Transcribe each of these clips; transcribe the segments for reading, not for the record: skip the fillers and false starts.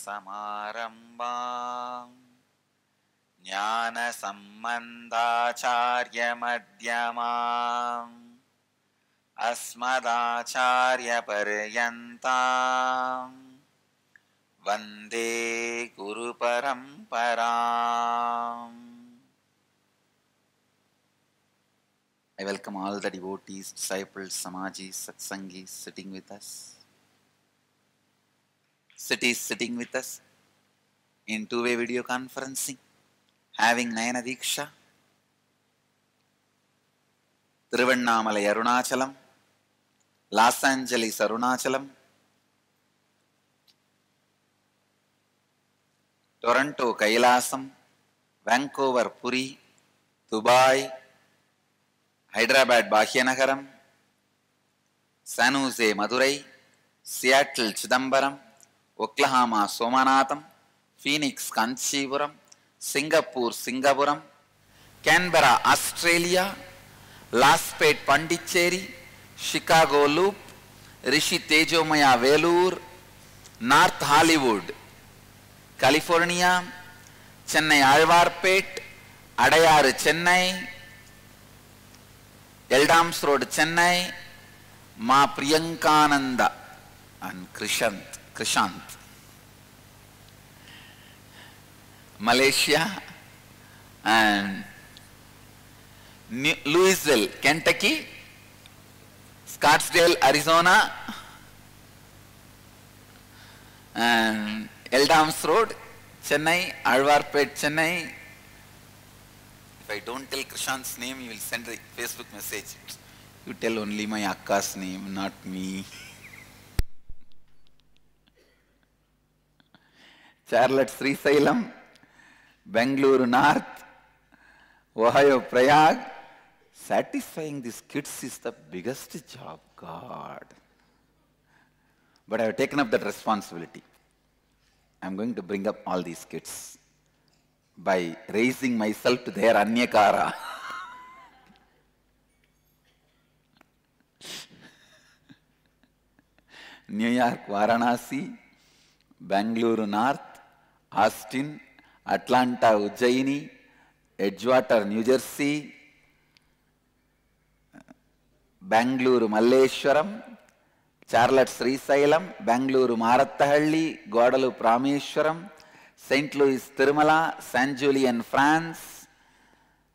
Samarambam Jnana Sambandhacharya Madhyamam Asmadacharya Paryantam Vande Guru Paramparam. I welcome all the devotees, disciples, Swamiji, Satsangis sitting with us. Cities sitting with us in two-way video conferencing, having Nayana Diksha, Thiruvannamalai Arunachalam, Los Angeles Arunachalam, Toronto Kailasam, Vancouver Puri, Dubai, Hyderabad Bhagyanagaram, San Jose Madurai, Seattle Chidambaram, Oklahoma Somanatham, Phoenix Kanchipuram, Singapore Singapuram, Canberra Australia, Laspet Pondicherry, Chicago Loop, Rishi Tejomaya Velur, North Hollywood, California, Chennai Alvarpet, Adayar Chennai, Eldams Road Chennai, Ma Priyankananda and Krishant, Malaysia and Louisville, Kentucky, Scottsdale, Arizona, and Eldams Road, Chennai, Alvarpet, Chennai. If I don't tell Krishant's name, you will send a Facebook message. You tell only my Akka's name, not me. Charlotte Srisailam, Bangalore North, Ohio Prayag. Satisfying these kids is the biggest job, God. But I have taken up that responsibility. I am going to bring up all these kids by raising myself to their Anyakara. New York, Varanasi, Bangalore North, Austin, Atlanta, Ujjaini, Edgewater, New Jersey, Bangalore, Malleshwaram, Charlotte, Srisailam, Bangalore, Marattahalli, Guadalupe, Rameshwaram, St. Louis, Tirumala, San Julian, France,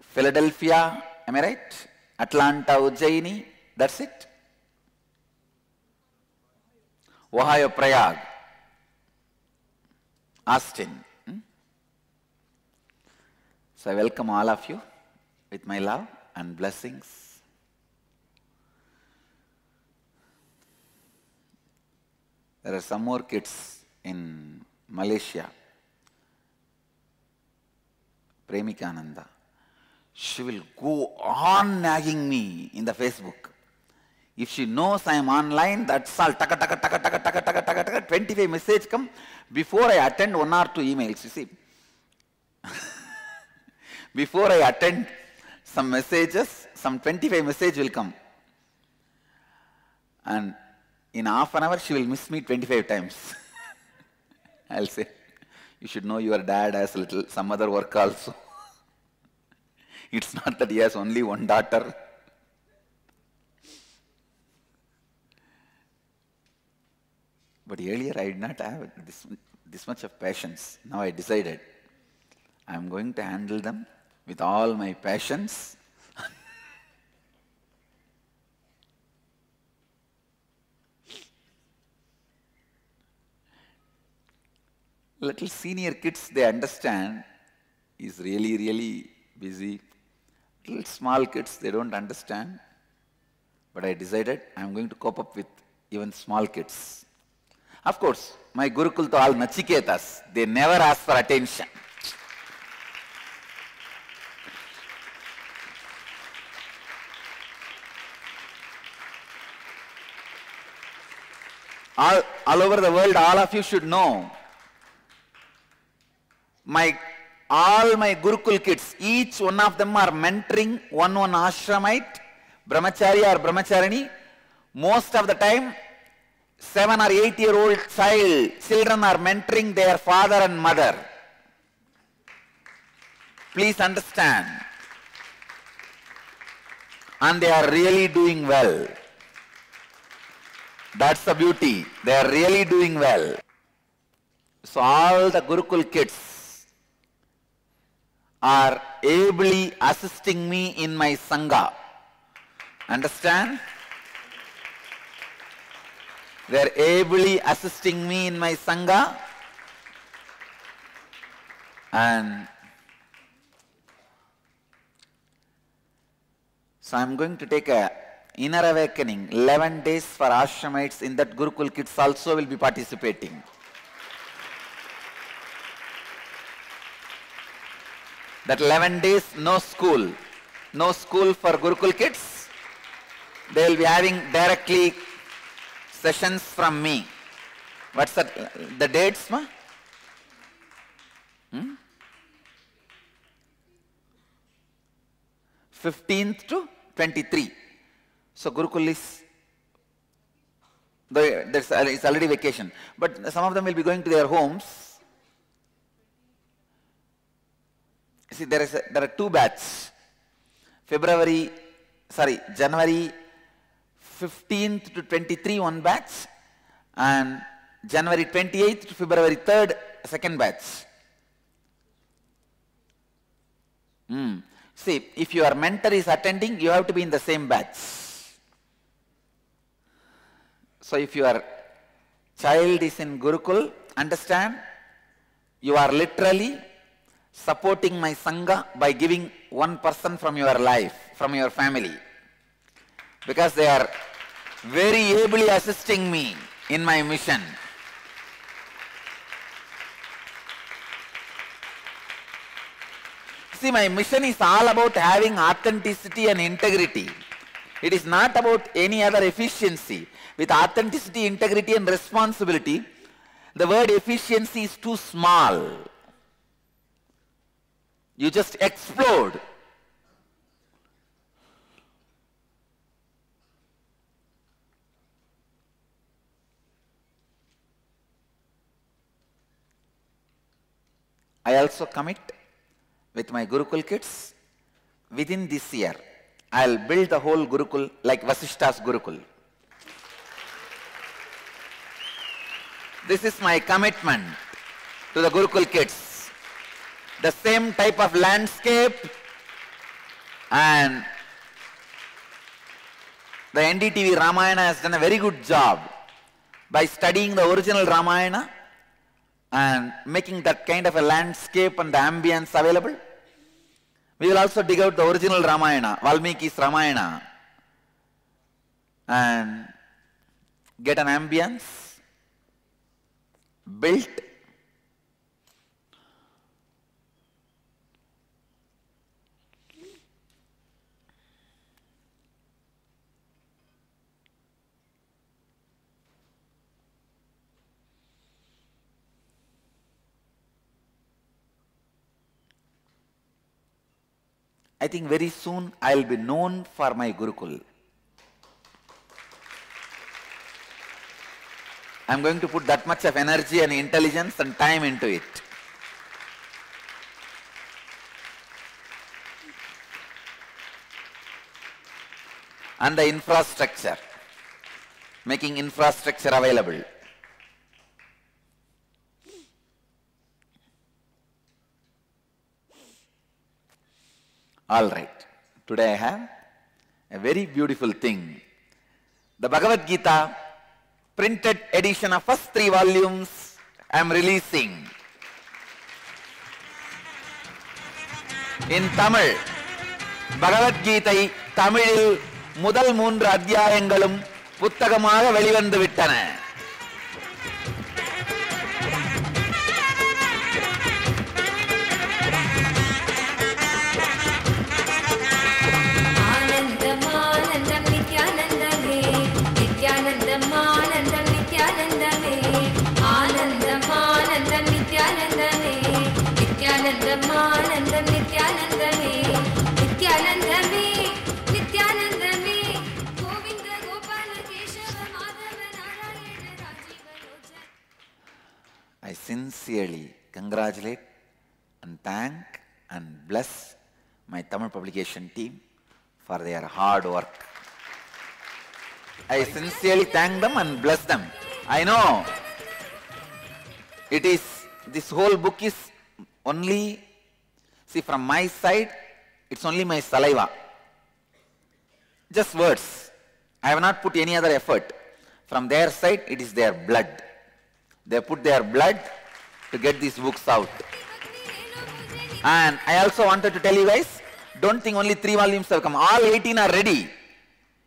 Philadelphia, am I right? Atlanta, Ujjaini, that's it. Ohio, Prayag, Austin. So I welcome all of you with my love and blessings. There are some more kids in Malaysia. Premikananda. She will go on nagging me in the Facebook. If she knows I am online, that's all. 25 messages come before I attend 1 or 2 emails, you see. Before I attend some messages, some 25 messages will come. And in half an hour, she will miss me 25 times. I'll say, you should know your dad has some other work also. It's not that he has only one daughter. But earlier I did not have this much of patience. Now I decided I am going to handle them with all my passions. Little senior kids, they understand, is really, really busy. Little small kids, they don't understand. But I decided I am going to cope up with even small kids. Of course, my Gurukul to all Nachiketas, they never ask for attention. All over the world, all of you should know, all my Gurukul kids, each one of them are mentoring one ashramite, brahmachari or brahmacharini. Most of the time, 7 or 8-year-old children are mentoring their father and mother. Please understand. And they are really doing well. That's the beauty. They are really doing well. So all the Gurukul kids are ably assisting me in my Sangha. Understand? They are ably assisting me in my Sangha. And so I am going to take a inner awakening, 11 days for ashramites. In that Gurukul kids also will be participating. That 11 days, no school. No school for Gurukul kids. They will be having directly sessions from me. What's that? The dates, ma? 15th to 23. So Gurukul is, it's already vacation. But some of them will be going to their homes. See, there are two batches. January 15th to 23, one batch, and January 28th to February 3rd, second batch. See, if your mentor is attending, you have to be in the same batch. So if your child is in Gurukul, understand, you are literally supporting my Sangha by giving one person from your life, from your family. Because they are very ably assisting me in my mission. See, my mission is all about having authenticity and integrity. It is not about any other efficiency. With authenticity, integrity and responsibility, the word efficiency is too small. You just explode. I also commit with my Gurukul kids, within this year, I'll build the whole Gurukul like Vasishta's Gurukul. This is my commitment to the Gurukul kids. The same type of landscape, and the NDTV Ramayana has done a very good job by studying the original Ramayana and making that kind of a landscape and the ambience available. We will also dig out the original Ramayana, Valmiki's Ramayana, and get an ambience built. I think very soon I will be known for my Gurukul. I am going to put that much of energy and intelligence and time into it. And the infrastructure, making infrastructure available. All right, today I have a very beautiful thing. The Bhagavad Gita, printed edition of first 3 volumes, I am releasing. In Tamil, Bhagavad Gita, Tamilil முதல் 3 அத்தியாயங்களும் புத்தகமாக வெளிவந்து விட்டன. sincerely congratulate and thank and bless my Tamil publication team for their hard work. I sincerely thank them and bless them. I know this whole book is only, see, from my side, it's only my saliva. Just words. I have not put any other effort. From their side, it is their blood. They put their blood to get these books out. And I also wanted to tell you guys, don't think only 3 volumes have come. All 18 are ready.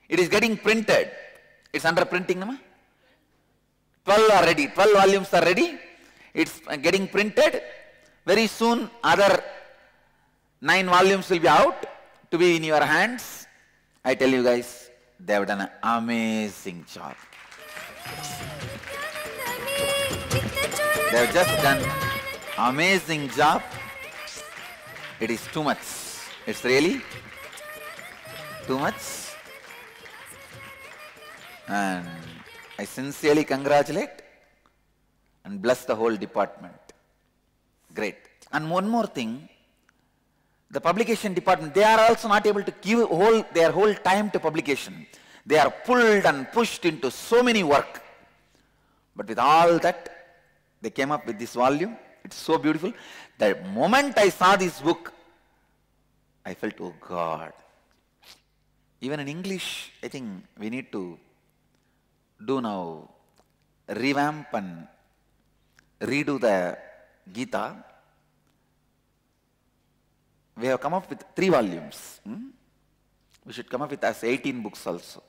It is getting printed. It's under printing, no? 12 are ready. 12 volumes are ready. It's getting printed. Very soon, other 9 volumes will be out to be in your hands. I tell you guys, they have done an amazing job. They have just done amazing job. It is too much. It's really too much. And I sincerely congratulate and bless the whole department. Great. And one more thing, the publication department, they are also not able to give their whole time to publication. They are pulled and pushed into so many work. But with all that, they came up with this volume. It's so beautiful. The moment I saw this book, I felt, oh God. Even in English, I think we need to do now, revamp and redo the Gita. We have come up with 3 volumes. We should come up with as 18 books also.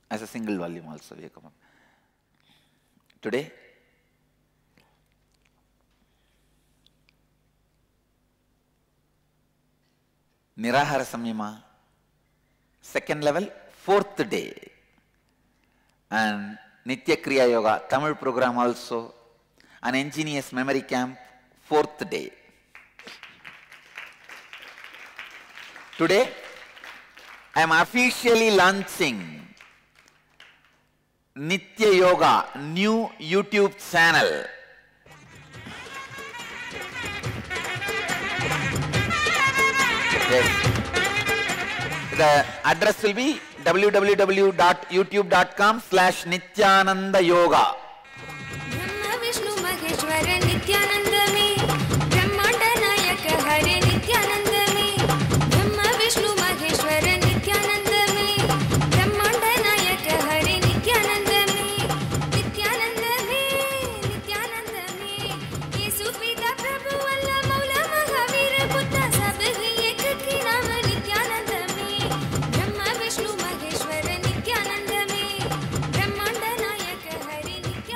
As a single volume also we have come up. Today, Nirahara Samyama, 2nd level, 4th day. And Nitya Kriya Yoga, Tamil program also, an ingenious memory camp, 4th day. Today, I am officially launching Nitya Yoga, new YouTube channel. Yes. The address will be www.youtube.com/Nithyananda Yoga.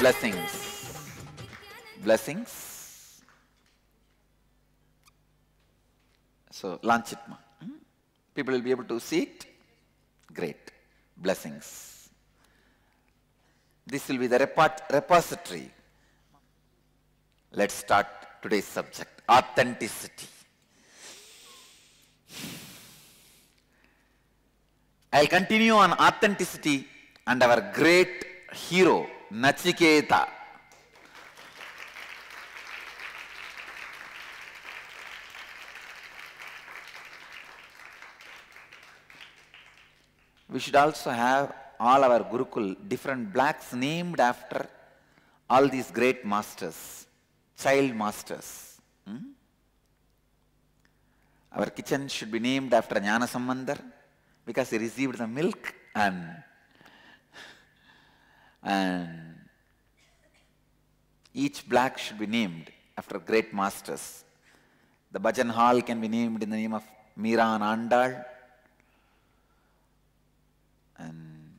Blessings. Blessings. So launch it. People will be able to see it. Great. Blessings. This will be the repository. Let's start today's subject. Authenticity. I'll continue on authenticity and our great hero, Nachiketa. We should also have all our Gurukul, different blocks named after all these great masters, child masters. Our kitchen should be named after Jnana Sambandar because he received the milk, and each block should be named after great masters. The bhajan hall can be named in the name of Meera and Andal. And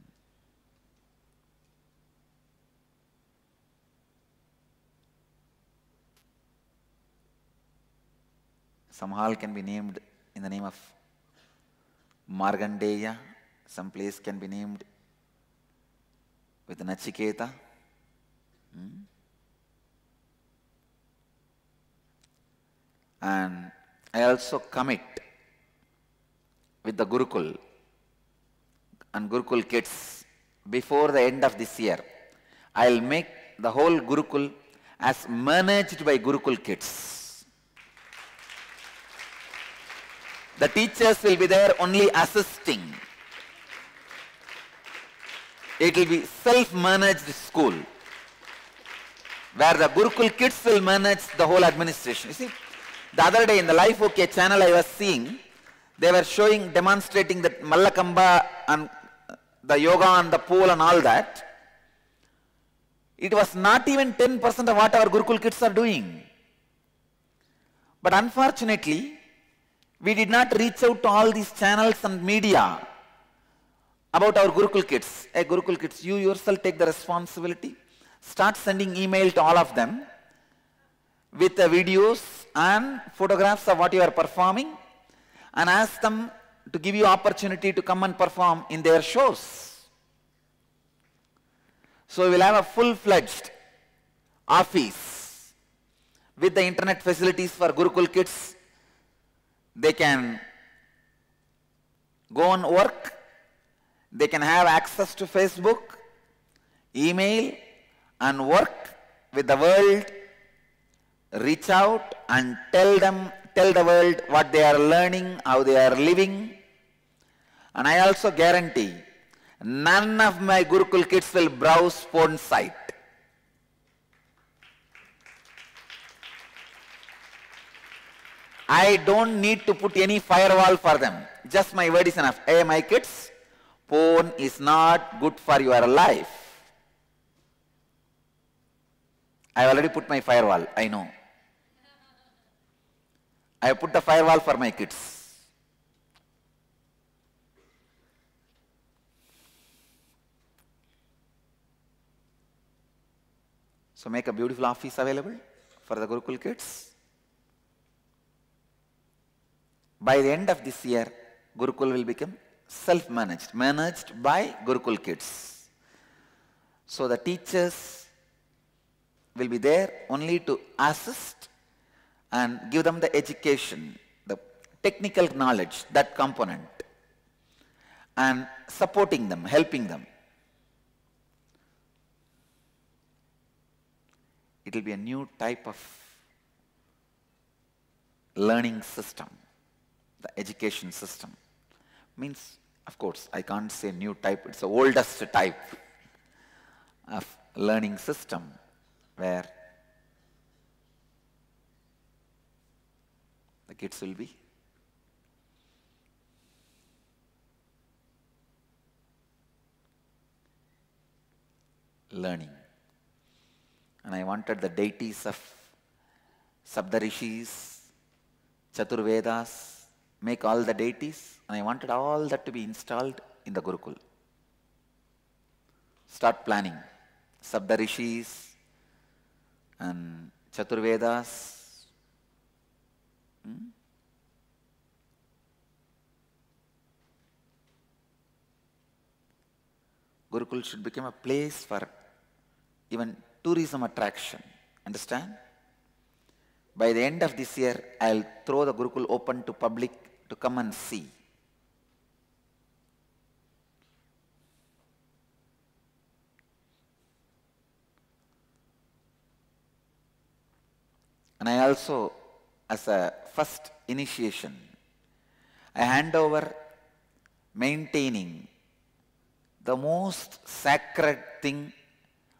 some hall can be named in the name of Margandeya. Some place can be named with Nachiketa. And I also commit with the Gurukul and Gurukul kids before the end of this year, I'll make the whole Gurukul as managed by Gurukul kids. The teachers will be there only assisting. It will be self-managed school, where the Gurukul kids will manage the whole administration. You see, the other day in the Life OK channel I was seeing, they were showing, demonstrating that Mallakamba and the yoga on the pool and all that. It was not even 10% of what our Gurukul kids are doing. But unfortunately, we did not reach out to all these channels and media about our Gurukul kids. Hey, Gurukul kids, you yourself take the responsibility. Start sending email to all of them with the videos and photographs of what you are performing, and ask them to give you opportunity to come and perform in their shows. So we will have a full-fledged office with the internet facilities for Gurukul kids. They can go and work. They can have access to Facebook, email, and work with the world. Reach out and tell the world what they are learning, how they are living. And I also guarantee none of my Gurukul kids will browse porn site. I don't need to put any firewall for them. Just my word is enough. Hey, my kids, porn is not good for your life. I already put my firewall, I know. I have put the firewall for my kids. So make a beautiful office available for the Gurukul kids. By the end of this year, Gurukul will become self-managed, managed by Gurukul kids. So the teachers will be there only to assist and give them the education, the technical knowledge, that component, and supporting them, helping them. It will be a new type of learning system, the education system. Means, of course, I can't say new type, it's the oldest type of learning system where the kids will be learning. And I wanted the deities of Sapdarishis, Chaturvedas, make all the deities, and I wanted all that to be installed in the Gurukul. Start planning. Sapdarishis and Chaturvedas. Gurukul should become a place for even tourism attraction. Understand? By the end of this year, I'll throw the Gurukul open to public to come and see. And I also, as a first initiation, I hand over maintaining the most sacred thing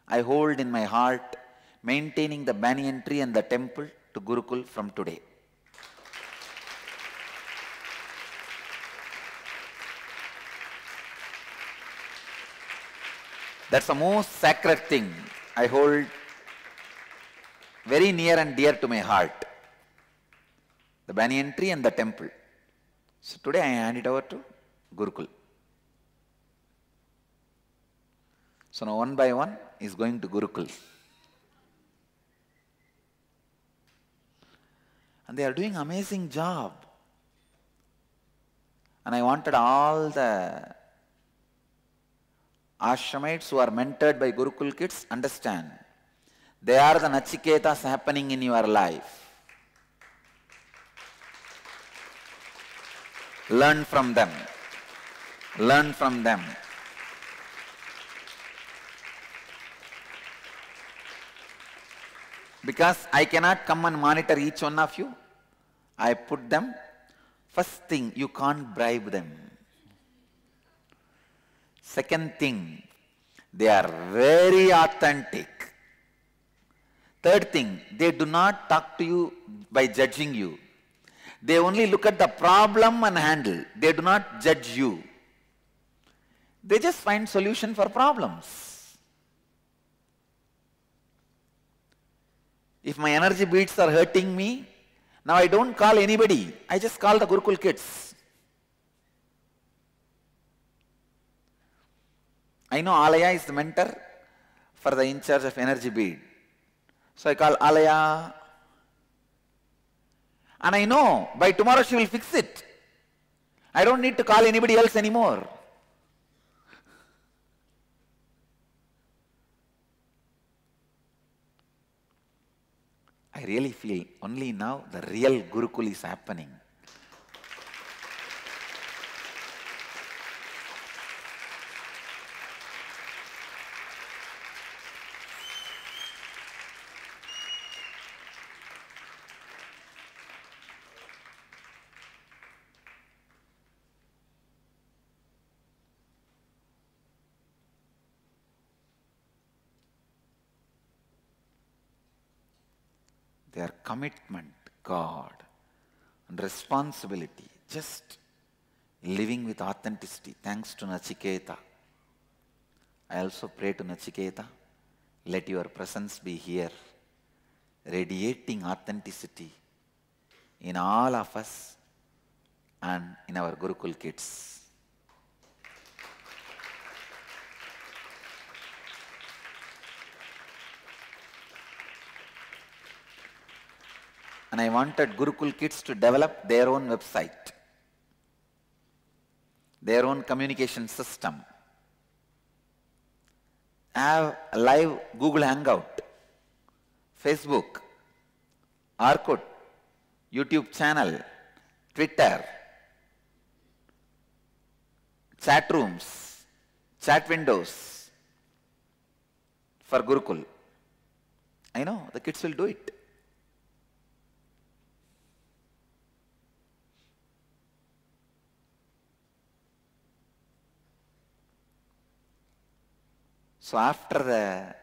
I hold in my heart, maintaining the banyan tree and the temple to Gurukul from today. That's the most sacred thing I hold very near and dear to my heart. The banyan tree and the temple. So today I hand it over to Gurukul. So now one by one is going to Gurukul. And they are doing amazing job. And I wanted all the ashramites who are mentored by Gurukul kids understand. They are the Nachiketas happening in your life. Learn from them. Learn from them. Because I cannot come and monitor each one of you, I put them. First thing, you can't bribe them. Second thing, they are very authentic. Third thing, they do not talk to you by judging you. They only look at the problem and handle. They do not judge you. They just find solution for problems. If my energy beats are hurting me, now I don't call anybody. I just call the Gurukul kids. I know Alaya is the mentor for the in charge of energy bead. So I call Alaya. And I know by tomorrow she will fix it. I don't need to call anybody else anymore. I really feel only now the real Gurukul is happening. Their commitment, God, and responsibility, just living with authenticity. Thanks to Nachiketa. I also pray to Nachiketa, let your presence be here, radiating authenticity in all of us and in our Gurukul kids. And I wanted Gurukul kids to develop their own website, their own communication system, have a live Google Hangout, Facebook, Orkut, YouTube channel, Twitter, chat rooms, chat windows for Gurukul. I know the kids will do it. So after the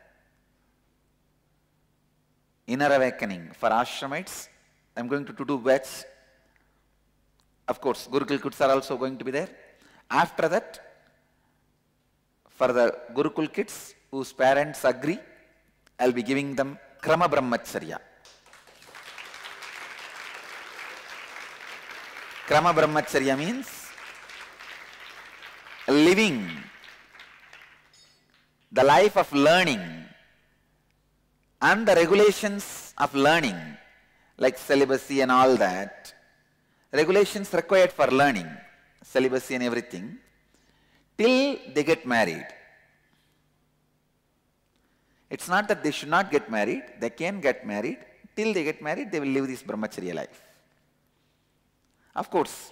inner awakening for ashramites, I am going to do batch. Of course, Gurukul kids are also going to be there. After that, for the Gurukul kids whose parents agree, I will be giving them Krama Brahmacharya. Krama Brahmacharya means living the life of learning and the regulations of learning, like celibacy and all that, regulations required for learning, celibacy and everything, till they get married. It's not that they should not get married, they can get married. Till they get married, they will live this brahmacharya life. Of course,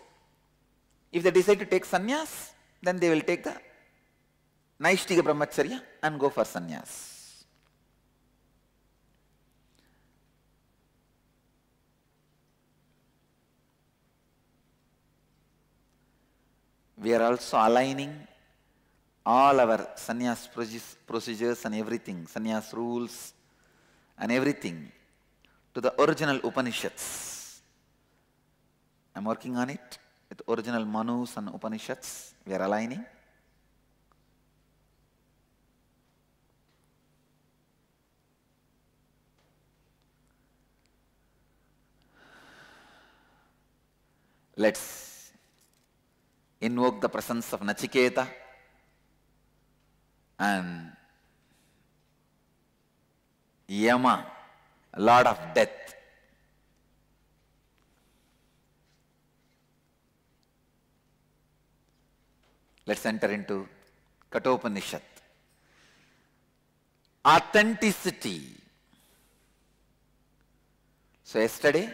if they decide to take sannyas, then they will take the Naishtika Brahmacharya and go for sannyas. We are also aligning all our sannyas procedures and everything, sannyas rules and everything to the original Upanishads. I am working on it with original Manus and Upanishads. We are aligning. Let's invoke the presence of Nachiketa and Yama, Lord of Death. Let's enter into Kathopanishad. Authenticity. So yesterday,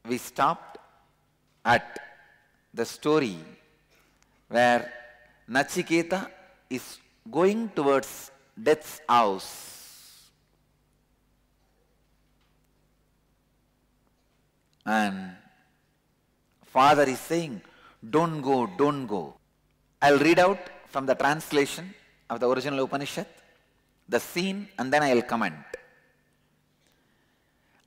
we stopped at the story where Nachiketa is going towards death's house. And father is saying, don't go, don't go. I'll read out from the translation of the original Upanishad, the scene, and then I'll comment.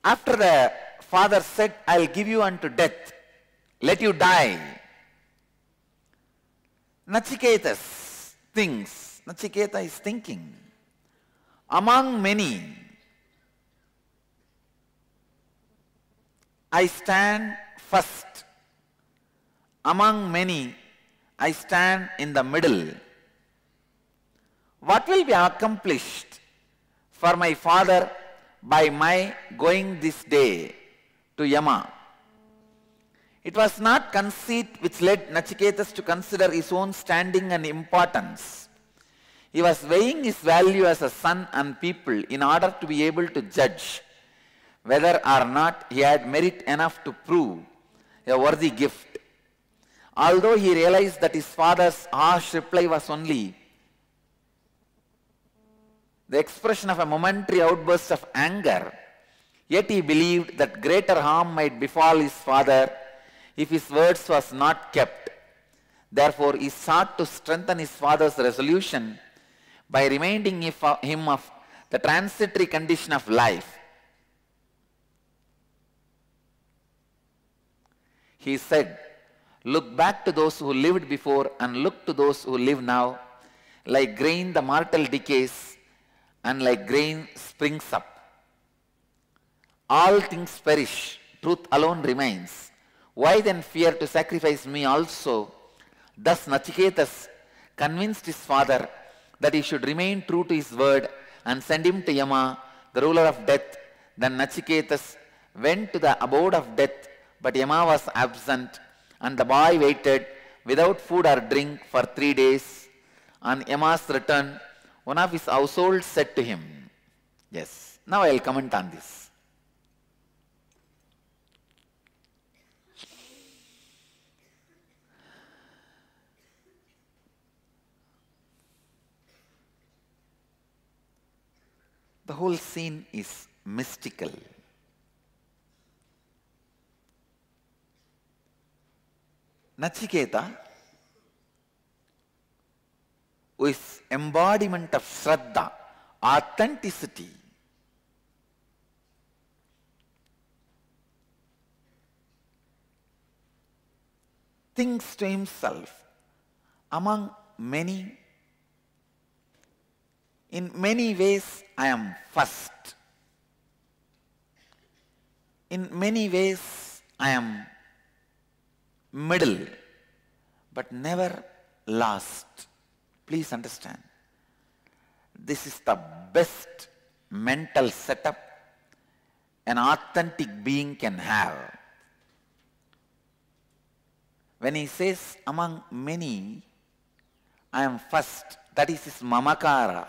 After the father said, I'll give you unto death, let you die. Nachiketa is thinking, among many, I stand first. Among many, I stand in the middle. What will be accomplished for my father by my going this day to Yama? It was not conceit which led Nachiketa to consider his own standing and importance. He was weighing his value as a son and people in order to be able to judge whether or not he had merit enough to prove a worthy gift. Although he realized that his father's harsh reply was only the expression of a momentary outburst of anger, yet he believed that greater harm might befall his father if his words was not kept. Therefore, he sought to strengthen his father's resolution by reminding him of the transitory condition of life. He said, look back to those who lived before and look to those who live now. Like grain the mortal decays, and like grain springs up. All things perish, truth alone remains. Why then fear to sacrifice me also? Thus Nachiketa convinced his father that he should remain true to his word and send him to Yama, the ruler of death. Then Nachiketa went to the abode of death, but Yama was absent. And the boy waited without food or drink for 3 days. On Yama's return, one of his household said to him, yes, now I will comment on this. The whole scene is mystical. Nachiketa, who is embodiment of Shraddha, authenticity, thinks to himself, among many, in many ways I am first. In many ways I am middle, but never last. Please understand, this is the best mental setup an authentic being can have. When he says, among many, I am first, that is his mamakara.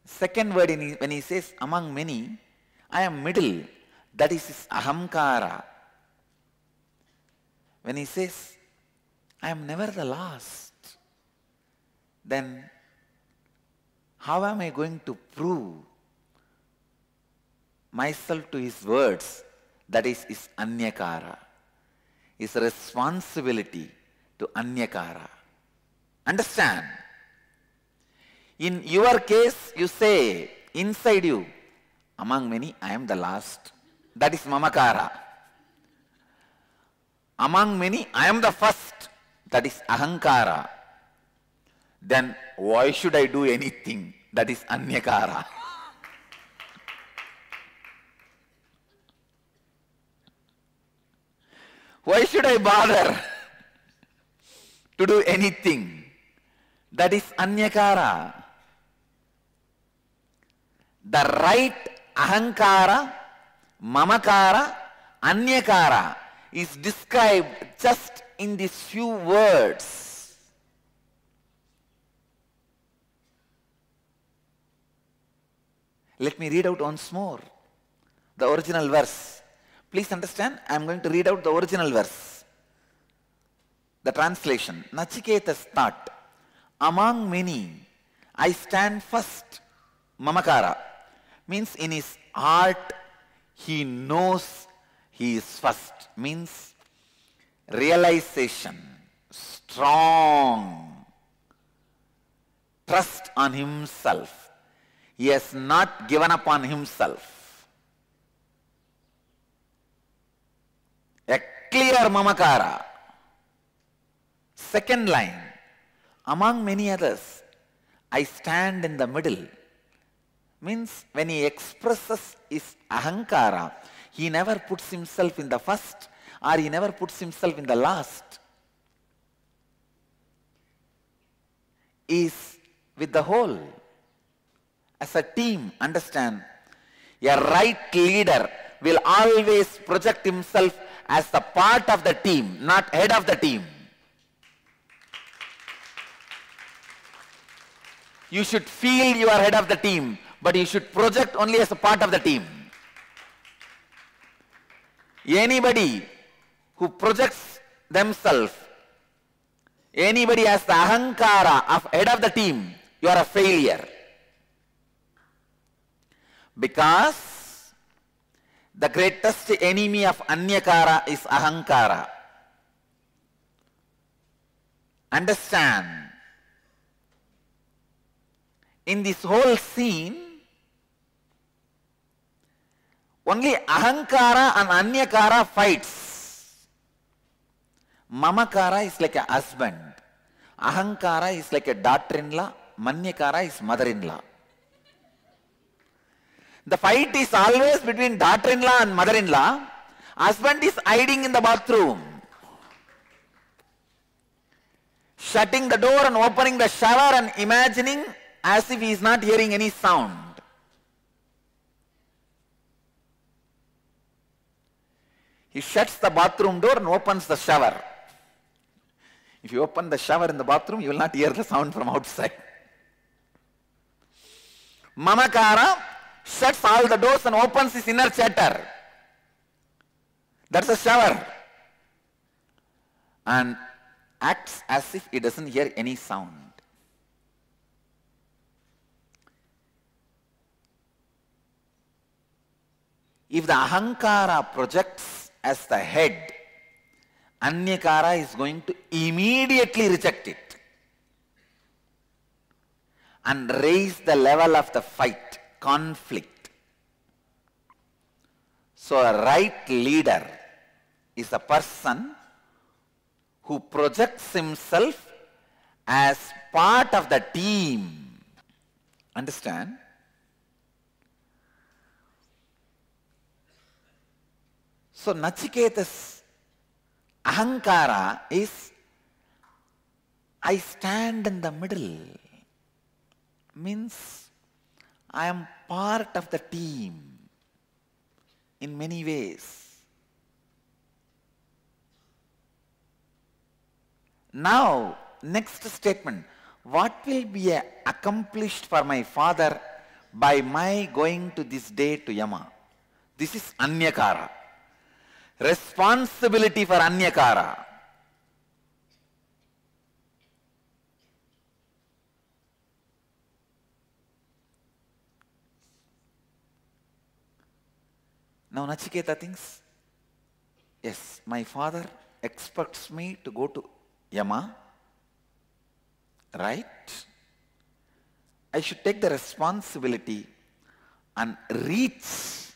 Second word, when he says, among many, I am middle, that is his ahamkara. When he says, I am never the last, then how am I going to prove myself to his words? That is his anyakara, his responsibility to anyakara. Understand? In your case, you say, inside you, among many, I am the last. That is mamakara. Among many, I am the first. That is ahankara. Then why should I do anything? That is anyakara. Why should I bother to do anything? That is anyakara. The right ahankara, mamakara, anyakara is described just in these few words. Let me read out once more the original verse. Please understand, I am going to read out the original verse. The translation. Nachiketa's thought, among many, I stand first. Mamakara means in his heart he knows he is first. Means realization, strong trust on himself. He has not given up on himself. A clear mamakara. Second line, among many others, I stand in the middle. Means when he expresses his ahankara, he never puts himself in the first or he never puts himself in the last. He is with the whole. As a team, understand, a right leader will always project himself as the part of the team, not head of the team. You should feel you are head of the team, but you should project only as a part of the team. Anybody who projects themselves, anybody has the ahankara of head of the team, you are a failure. Because the greatest enemy of anyakara is ahankara. Understand, in this whole scene, only ahankara and anyakara fights. Mamakara is like a husband. Ahankara is like a daughter-in-law. Manyakara is mother-in-law. The fight is always between daughter-in-law and mother-in-law. Husband is hiding in the bathroom, shutting the door and opening the shower and imagining as if he is not hearing any sound. He shuts the bathroom door and opens the shower. If you open the shower in the bathroom, you will not hear the sound from outside. Mamakara shuts all the doors and opens his inner chatter. That's a shower. And acts as if he doesn't hear any sound. If the ahankara projects as the head, anyakara is going to immediately reject it and raise the level of the fight, conflict. So a right leader is a person who projects himself as part of the team. Understand? So Nachiketa's ahankara is, I stand in the middle. Means I am part of the team in many ways. Now, next statement. What will be accomplished for my father by my going to this day to Yama? This is anyakara. Responsibility for anyakara. Now Nachiketa thinks, yes, my father expects me to go to Yama, right? I should take the responsibility and reach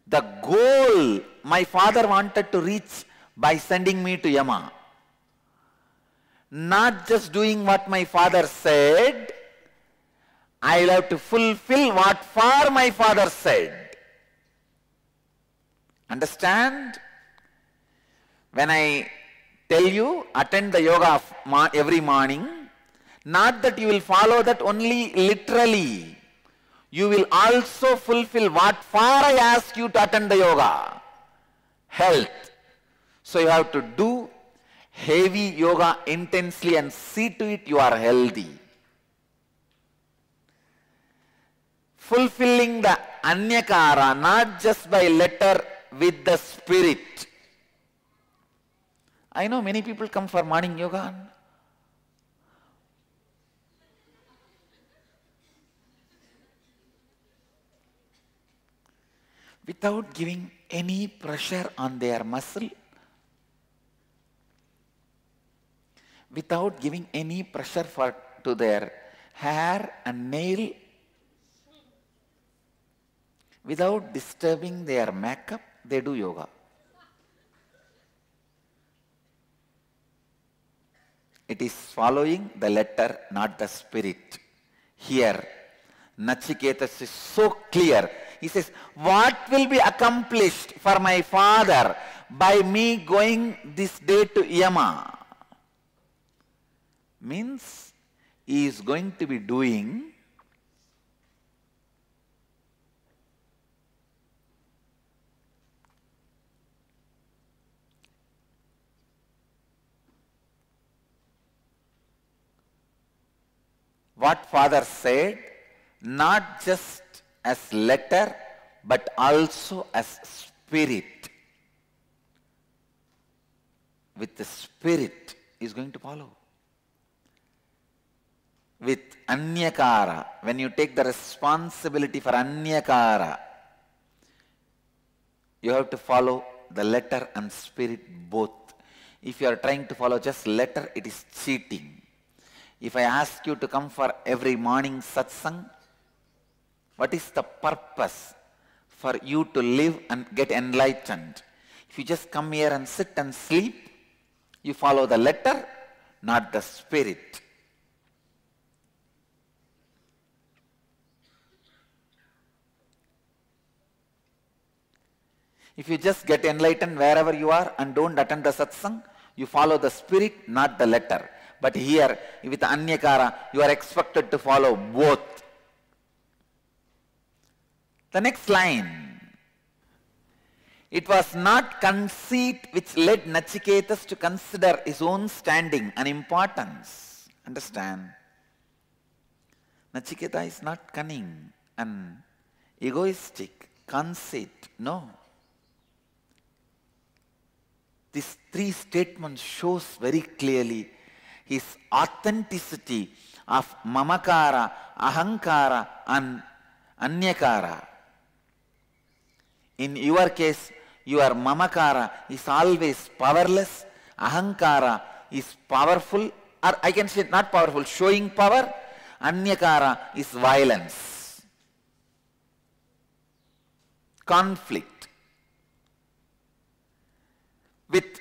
the goal my father wanted to reach by sending me to Yama. Not just doing what my father said, I will have to fulfill what for my father said. Understand? When I tell you, attend the yoga every morning, not that you will follow that only literally. You will also fulfill what for I ask you to attend the yoga. Health. So you have to do heavy yoga intensely and see to it you are healthy. Fulfilling the anyakara not just by letter with the spirit. I know many people come for morning yoga. Without giving any pressure on their muscle, without giving any pressure to their hair and nail, without disturbing their makeup, they do yoga. It is following the letter, not the spirit. Here, Nachiketa is so clear. He says, what will be accomplished for my father by me going this day to Yama? Means he is going to be doing what father said, not just as letter, but also as spirit. With the spirit is going to follow. With anyakara, when you take the responsibility for anyakara, you have to follow the letter and spirit both. If you are trying to follow just letter, it is cheating. If I ask you to come for every morning satsang, what is the purpose for you to live and get enlightened? If you just come here and sit and sleep, you follow the letter, not the spirit. If you just get enlightened wherever you are and don't attend the satsang, you follow the spirit, not the letter. But here, with anyakara, you are expected to follow both. The next line. It was not conceit which led Nachiketa to consider his own standing and importance. Understand? Nachiketa is not cunning and egoistic, conceit. No. These three statements shows very clearly his authenticity of mamakara, ahankara and anyakara. In your case, your mamakara is always powerless, ahankara is powerful, or I can say not powerful, showing power, anyakara is violence, conflict. With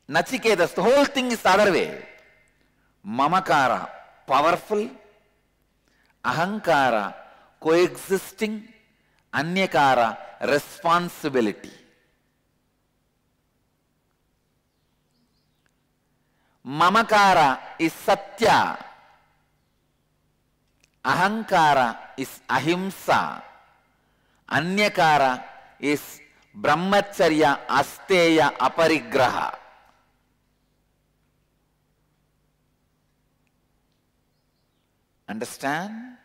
Nachiketa, the whole thing is the other way. Mamakara, powerful, ahankara, coexisting, anyakara, responsibility. Mamakara is satya, ahankara is ahimsa, anyakara is brahmacharya, asteya, aparigraha. Understand?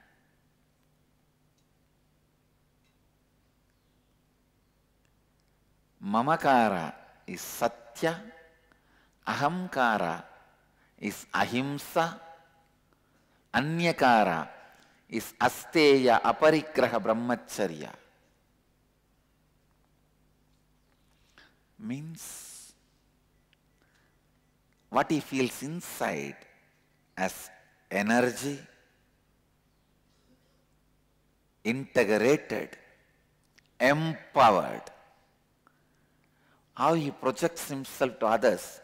Mamakara is satya, ahamkara is ahimsa, anyakara is asteya, aparigraha, brahmacharya. Means what he feels inside as energy, integrated, empowered. How he projects himself to others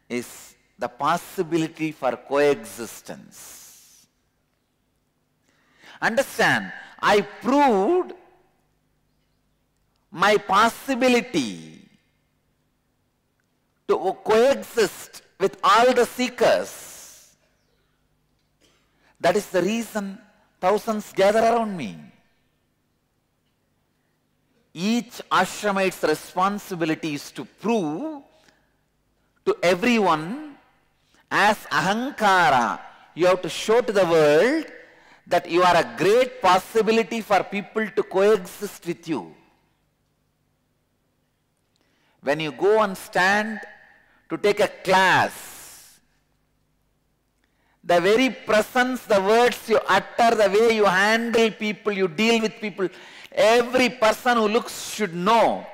is the possibility for coexistence. Understand, I proved my possibility to coexist with all the seekers. That is the reason thousands gather around me. Each ashramite's responsibility is to prove to everyone as ahankara. You have to show to the world that you are a great possibility for people to coexist with you. When you go and stand to take a class. The very presence, the words you utter, the way you handle people, you deal with people, every person who looks should know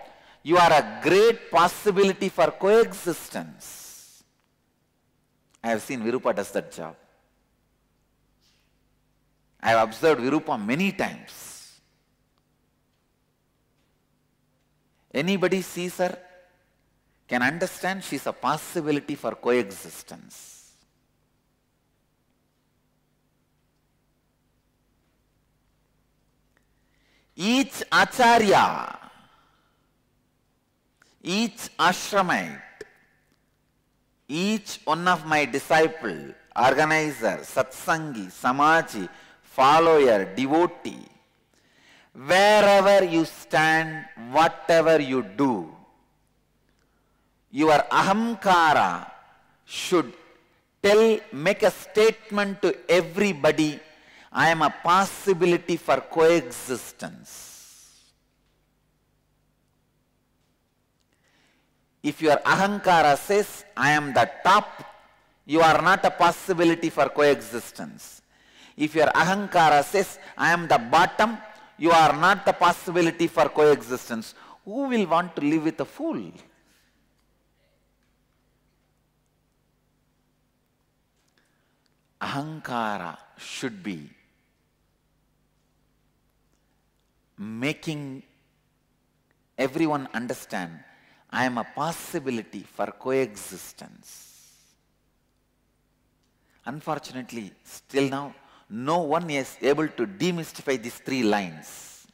you are a great possibility for coexistence. I have seen Virupa does that job. I have observed Virupa many times. Anybody sees her can understand she is a possibility for coexistence. Each acharya, each ashramite, each one of my disciple, organizer, satsangi, samaji, follower, devotee, wherever you stand, whatever you do, your ahamkara should make a statement to everybody, I am a possibility for coexistence. If your ahankara says, I am the top, you are not a possibility for coexistence. If your ahankara says, I am the bottom, you are not the possibility for coexistence. Who will want to live with a fool? Ahankara should be making everyone understand I am a possibility for coexistence. Unfortunately, still now, no one is able to demystify these three lines.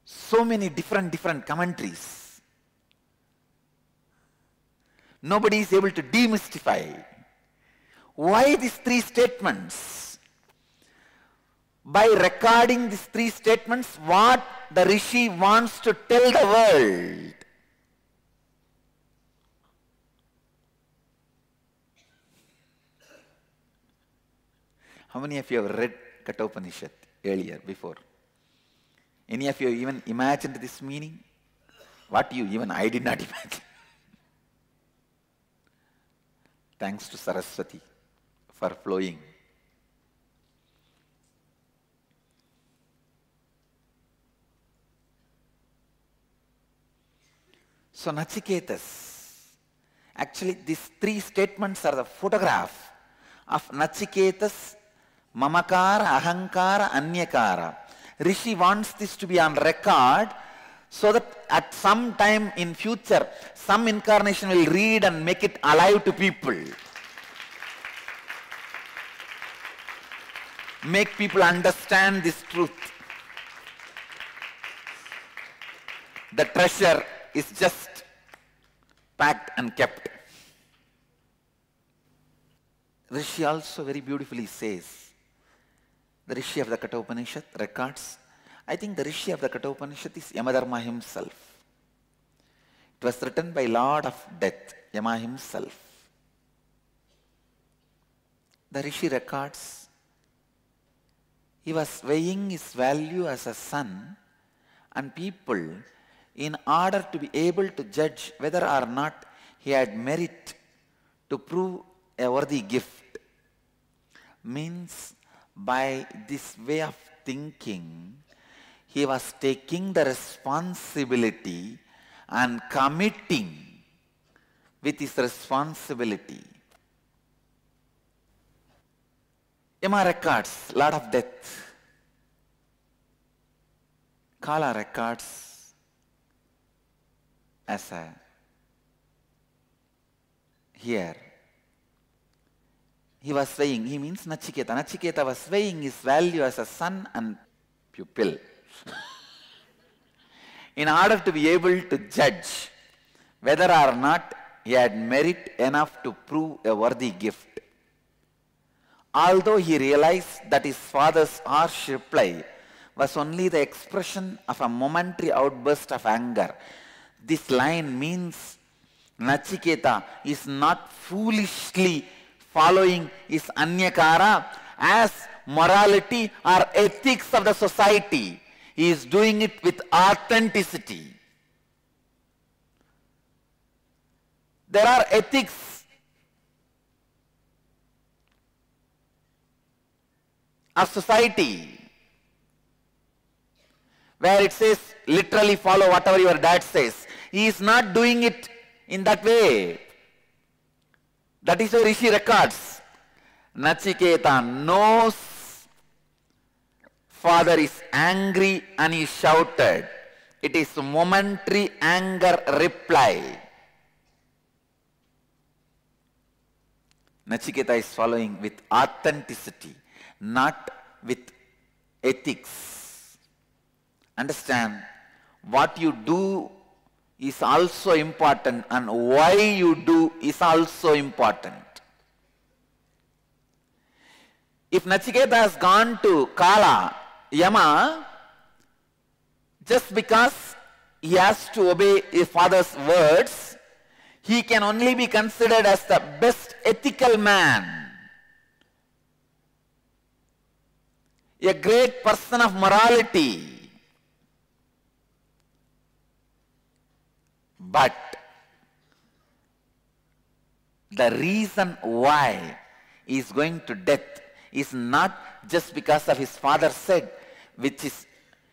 So many different commentaries. Nobody is able to demystify. Why these three statements? By recording these three statements, what the Rishi wants to tell the world. How many of you have read Kathopanishad earlier, before? Any of you even imagined this meaning? What you even I did not imagine. Thanks to Saraswati for flowing. So Nachiketas, actually these three statements are the photograph of Nachiketas, Mamakara, Ahankara, Anyakara. Rishi wants this to be on record so that at some time in future, some incarnation will read and make it alive to people. Make people understand this truth. The treasure is just packed and kept. Rishi also very beautifully says, the Rishi of the Kathopanishad records, I think the Rishi of the Kathopanishad is Yamadharma himself. It was written by Lord of Death, Yama himself. The Rishi records, he was weighing his value as a son, and people, in order to be able to judge whether or not he had merit to prove a worthy gift, means by this way of thinking, he was taking the responsibility and committing with his responsibility. Yama records, Lord of Death. Kala records as a here. He was weighing, he means Nachiketa. Nachiketa was weighing his value as a son and pupil. In order to be able to judge whether or not he had merit enough to prove a worthy gift. Although he realized that his father's harsh reply was only the expression of a momentary outburst of anger, this line means Nachiketa is not foolishly following his anyakara as morality or ethics of the society. He is doing it with authenticity. there are ethics of society where it says literally follow whatever your dad says. He is not doing it in that way. That is why Rishi records. Nachiketa knows father is angry and he shouted. It is momentary anger reply. Nachiketa is following with authenticity, not with ethics. Understand, what you do is also important and why you do is also important. If Nachiketa has gone to Kala, Yama, just because he has to obey his father's words, he can only be considered as the best ethical man, a great person of morality. But the reason why he is going to death is not just because of his father said, which is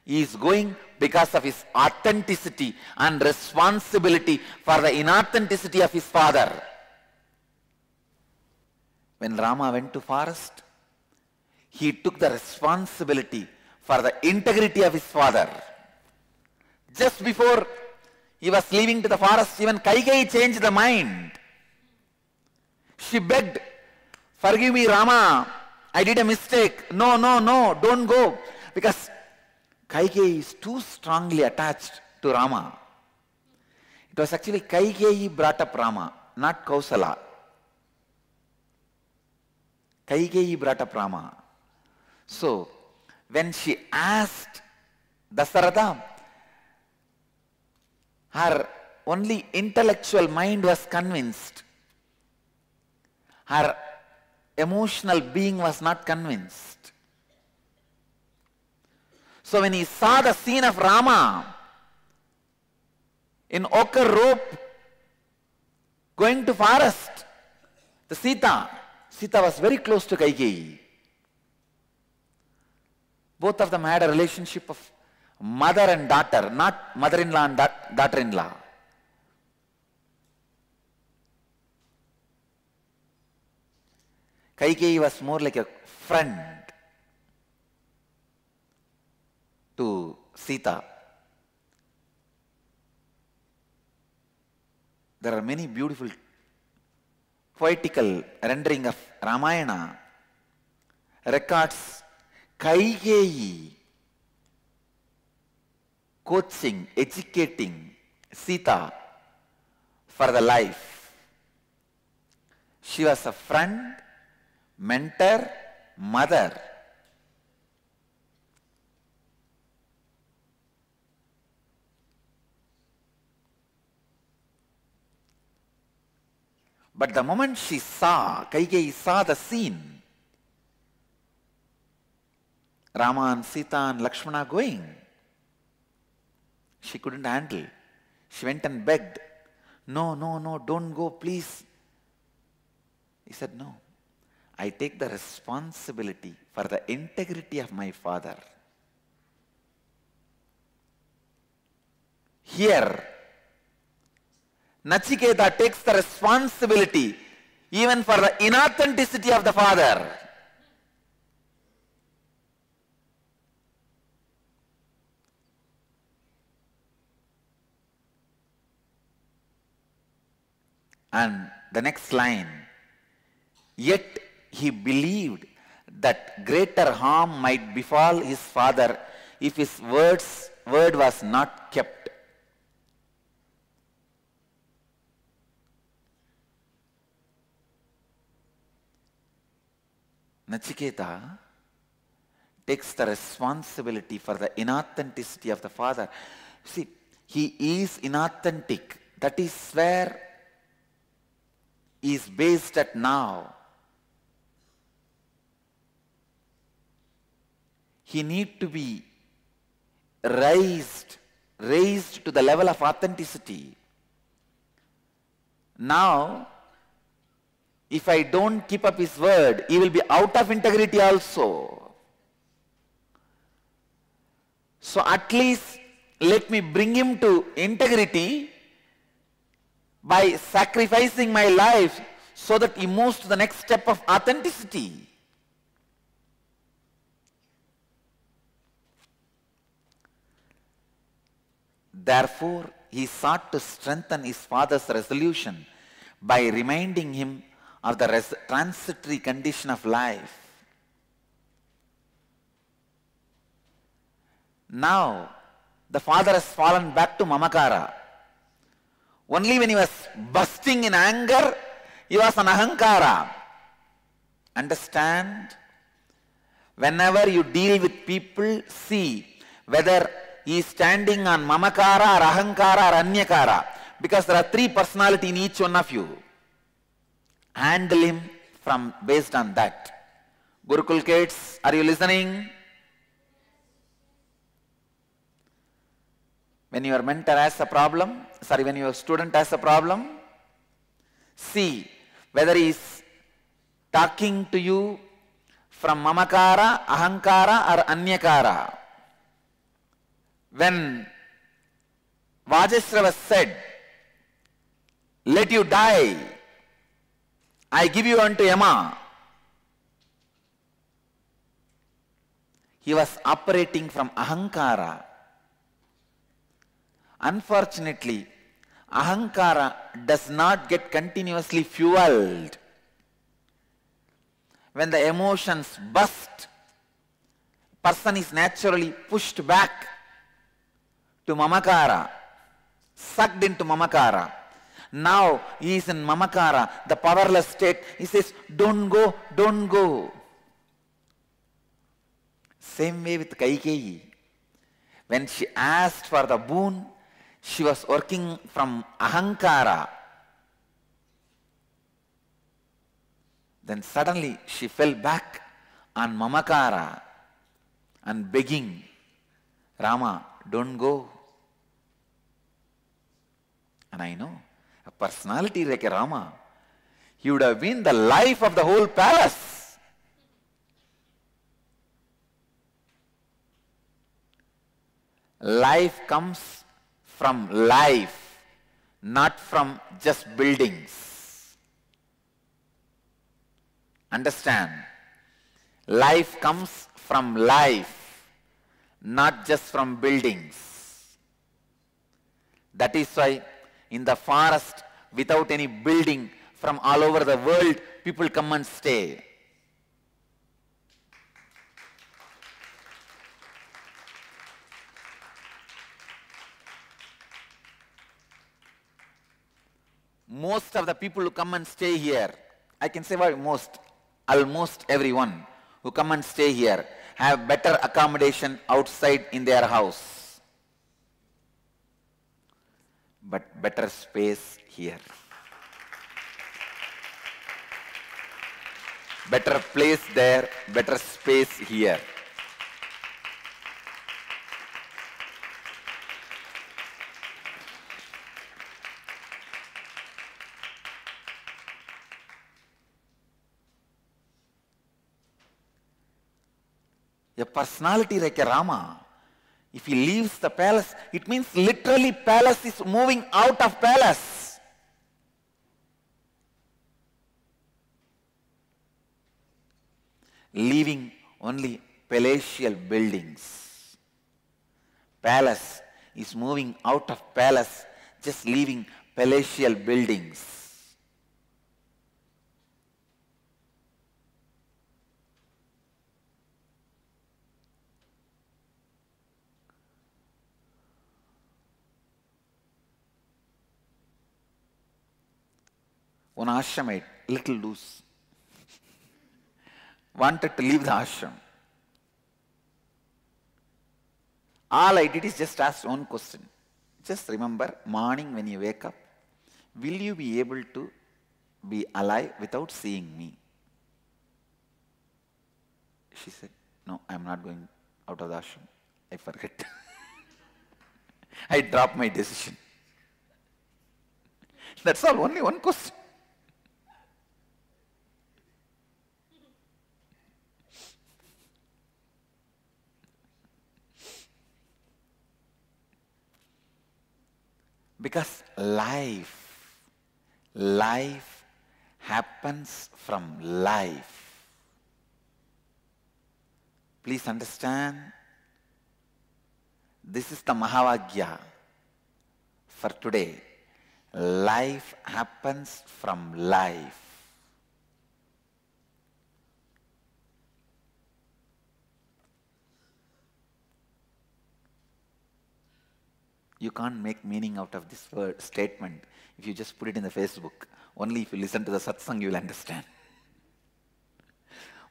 he is going because of his authenticity and responsibility for the inauthenticity of his father. When Rama went to forest, he took the responsibility for the integrity of his father. Just before he was leaving to the forest, even Kaikeyi changed the mind. She begged, forgive me Rama, I did a mistake. No, no, no, don't go. Because Kaikeyi is too strongly attached to Rama. It was actually Kaikeyi brought up Rama, not Kausala. Kaikeyi brought up Rama. So, when she asked Dasaratha, her only intellectual mind was convinced. Her emotional being was not convinced. So when he saw the scene of Rama in ochre robe going to forest, the Sita was very close to Kaikeyi. Both of them had a relationship of mother and daughter, not mother-in-law and daughter-in-law. Kaikeyi was more like a friend to Sita. There are many beautiful poetical rendering of Ramayana records Kaikeyi coaching, educating Sita for the life. She was a friend, mentor, mother. But the moment she saw, Kaikeyi saw the scene, Rama and Sita and Lakshmana going, she couldn't handle. She went and begged, no, no, no, don't go, please. He said, no, I take the responsibility for the integrity of my father. Here, Nachiketa takes the responsibility even for the inauthenticity of the father. And the next line, yet he believed that greater harm might befall his father if his word was not kept. Nachiketa takes the responsibility for the inauthenticity of the father. See, he is inauthentic. That is where he is based at now. He needs to be raised to the level of authenticity. Now, if I don't keep up his word, he will be out of integrity also. So at least let me bring him to integrity by sacrificing my life so that he moves to the next step of authenticity. Therefore, he sought to strengthen his father's resolution by reminding him of the transitory condition of life. Now, the father has fallen back to mamakara. Only when he was bursting in anger, he was an ahankara. Understand? Whenever you deal with people, see whether he is standing on mamakara or ahankara or anyakara. Because there are three personalities in each one of you. Handle him based on that. Gurukul kids, are you listening? When your mentor has a problem, when your student has a problem, see whether he is talking to you from mamakara, ahankara or anyakara. When Vajashrava said, let you die, I give you unto Yama, he was operating from ahankara. Unfortunately, ahankara does not get continuously fueled. When the emotions burst, person is naturally pushed back to mamakara, sucked into mamakara. Now he is in mamakara, the powerless state. He says, don't go, don't go. Same way with Kaikeyi. When she asked for the boon, she was working from ahankara. Then suddenly she fell back on mamakara and begging, Rama, don't go. And I know, a personality like a Rama, he would have been the life of the whole palace. Life comes from life, not from just buildings. Understand? Life comes from life, not just from buildings. That is why in the forest, without any building, from all over the world, people come and stay. Most of the people who come and stay here, I can say why almost everyone who come and stay here have better accommodation outside in their house, but better space here. Better place there, better space here. A personality like a Rama, if he leaves the palace, it means literally palace is moving out of palace. Leaving only palatial buildings. Palace is moving out of palace, just leaving palatial buildings. One ashramite, little loose, wanted to leave the ashram. All I did is just ask one question. Just remember, morning when you wake up, will you be able to be alive without seeing me? She said, no, I am not going out of the ashram. I forget. I dropped my decision. That's all, only one question. Because life happens from life. Please understand, this is the Mahavagya for today. Life happens from life. You can't make meaning out of this word statement if you just put it in the Facebook. Only if you listen to the Satsang you will understand.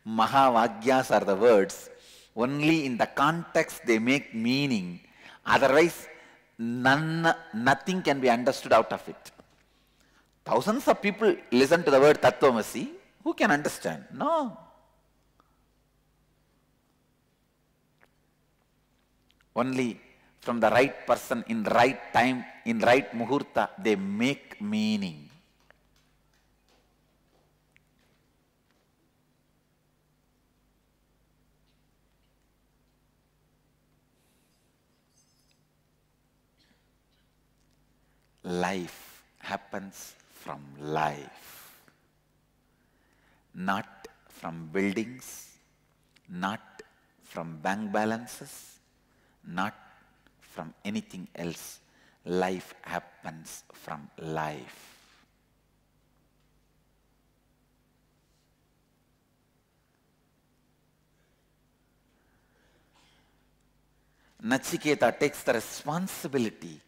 Mahavagyas are the words. Only in the context they make meaning. Otherwise, nothing can be understood out of it. Thousands of people listen to the word Tattvamasi. Who can understand? No. Only from the right person, in right time, in right muhurta, they make meaning. Life happens from life, not from buildings, not from bank balances, not from anything else. Life happens from life. Nachiketa takes the responsibility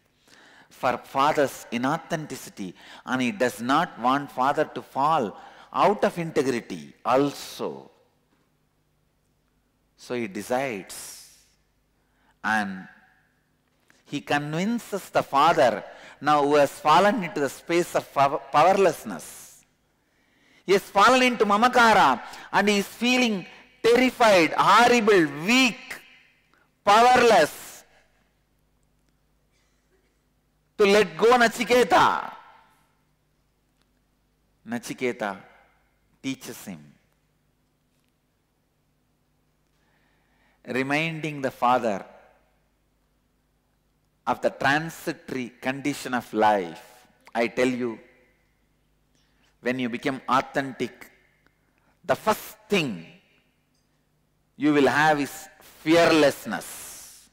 for father's inauthenticity, and he does not want father to fall out of integrity also. So he decides, and he convinces the father, now who has fallen into the space of powerlessness. He has fallen into mamakara and he is feeling terrified, horrible, weak, powerless, to let go Nachiketa. Nachiketa teaches him, reminding the father of the transitory condition of life. I tell you, when you become authentic, the first thing you will have is fearlessness.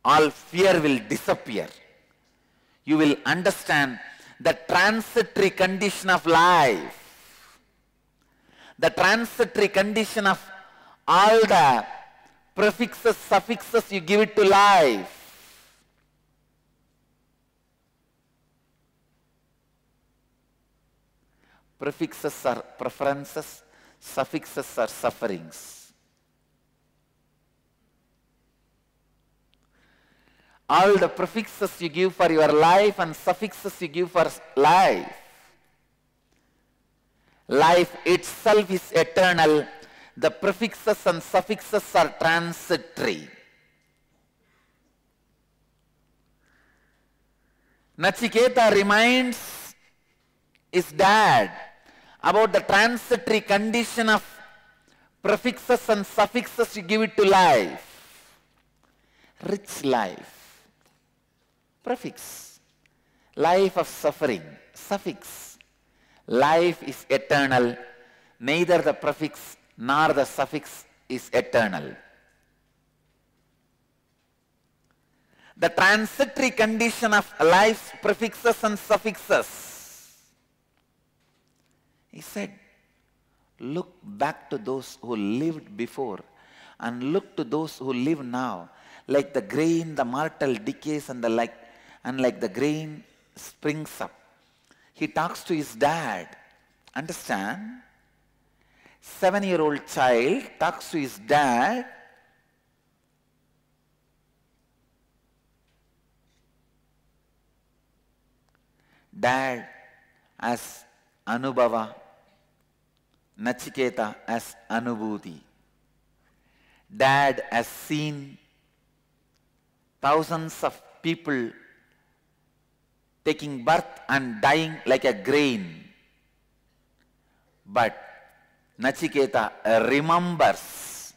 All fear will disappear. You will understand the transitory condition of life, the transitory condition of all the prefixes, suffixes you give it to life. Prefixes are preferences, suffixes are sufferings. All the prefixes you give for your life and suffixes you give for life. Life itself is eternal. The prefixes and suffixes are transitory. Nachiketa reminds his dad about the transitory condition of prefixes and suffixes you give it to life. Rich life. Prefix. Life of suffering. Suffix. Life is eternal. Neither the prefix nor the suffix is eternal. The transitory condition of life's prefixes and suffixes. He said, look back to those who lived before and look to those who live now. Like the grain, the mortal decays and like the grain springs up. He talks to his dad. Understand? 7-year-old child talks to his dad. Dad as Anubhava, Nachiketa as Anubhuti. Dad has seen thousands of people taking birth and dying like a grain. But Nachiketa remembers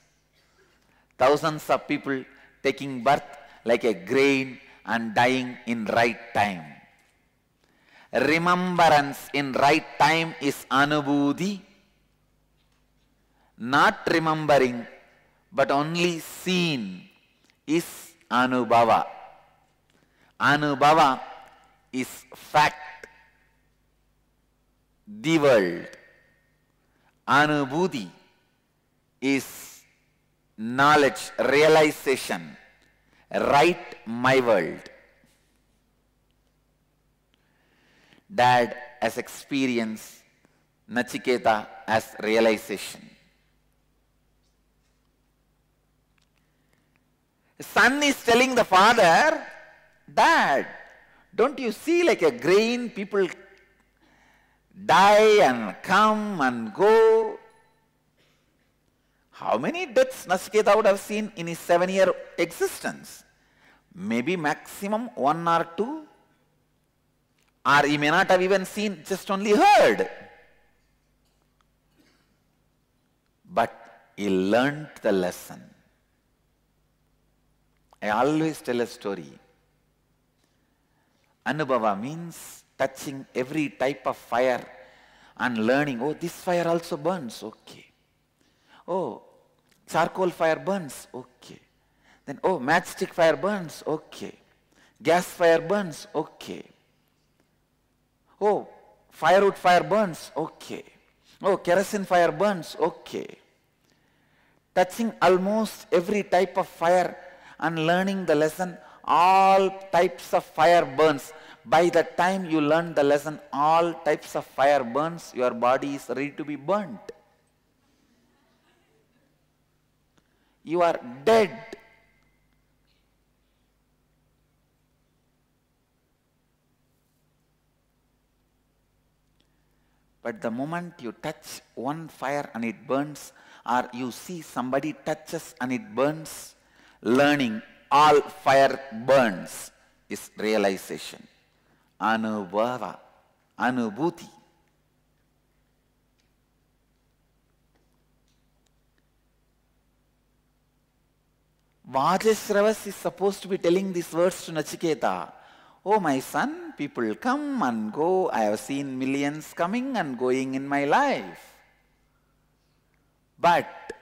thousands of people taking birth like a grain and dying in right time. Remembrance in right time is anubhuti. Not remembering but only seen is anubhava. Anubhava is fact, the world. Anubhuti is knowledge, realization, right, my world. Dad has experienced, Nachiketa as realization. Son is telling the father, Dad, don't you see like a grain, people die and come and go? How many deaths Nachiketa would have seen in his 7-year existence? Maybe maximum 1 or 2. Or he may not have even seen, just only heard. But he learnt the lesson. I always tell a story. Anubhava means touching every type of fire and learning, oh, this fire also burns, okay. Oh, charcoal fire burns, okay. Then, oh, matchstick fire burns, okay. Gas fire burns, okay. Oh, firewood fire burns, okay. Oh, kerosene fire burns, okay. Touching almost every type of fire and learning the lesson, all types of fire burns. By the time you learn the lesson, all types of fire burns, your body is ready to be burnt. You are dead. But the moment you touch one fire and it burns, or you see somebody touches and it burns, learning all fire burns is realization. Anubhava, anubhuti. Vajashravas is supposed to be telling these words to Nachiketa. Oh my son, people come and go. I have seen millions coming and going in my life. But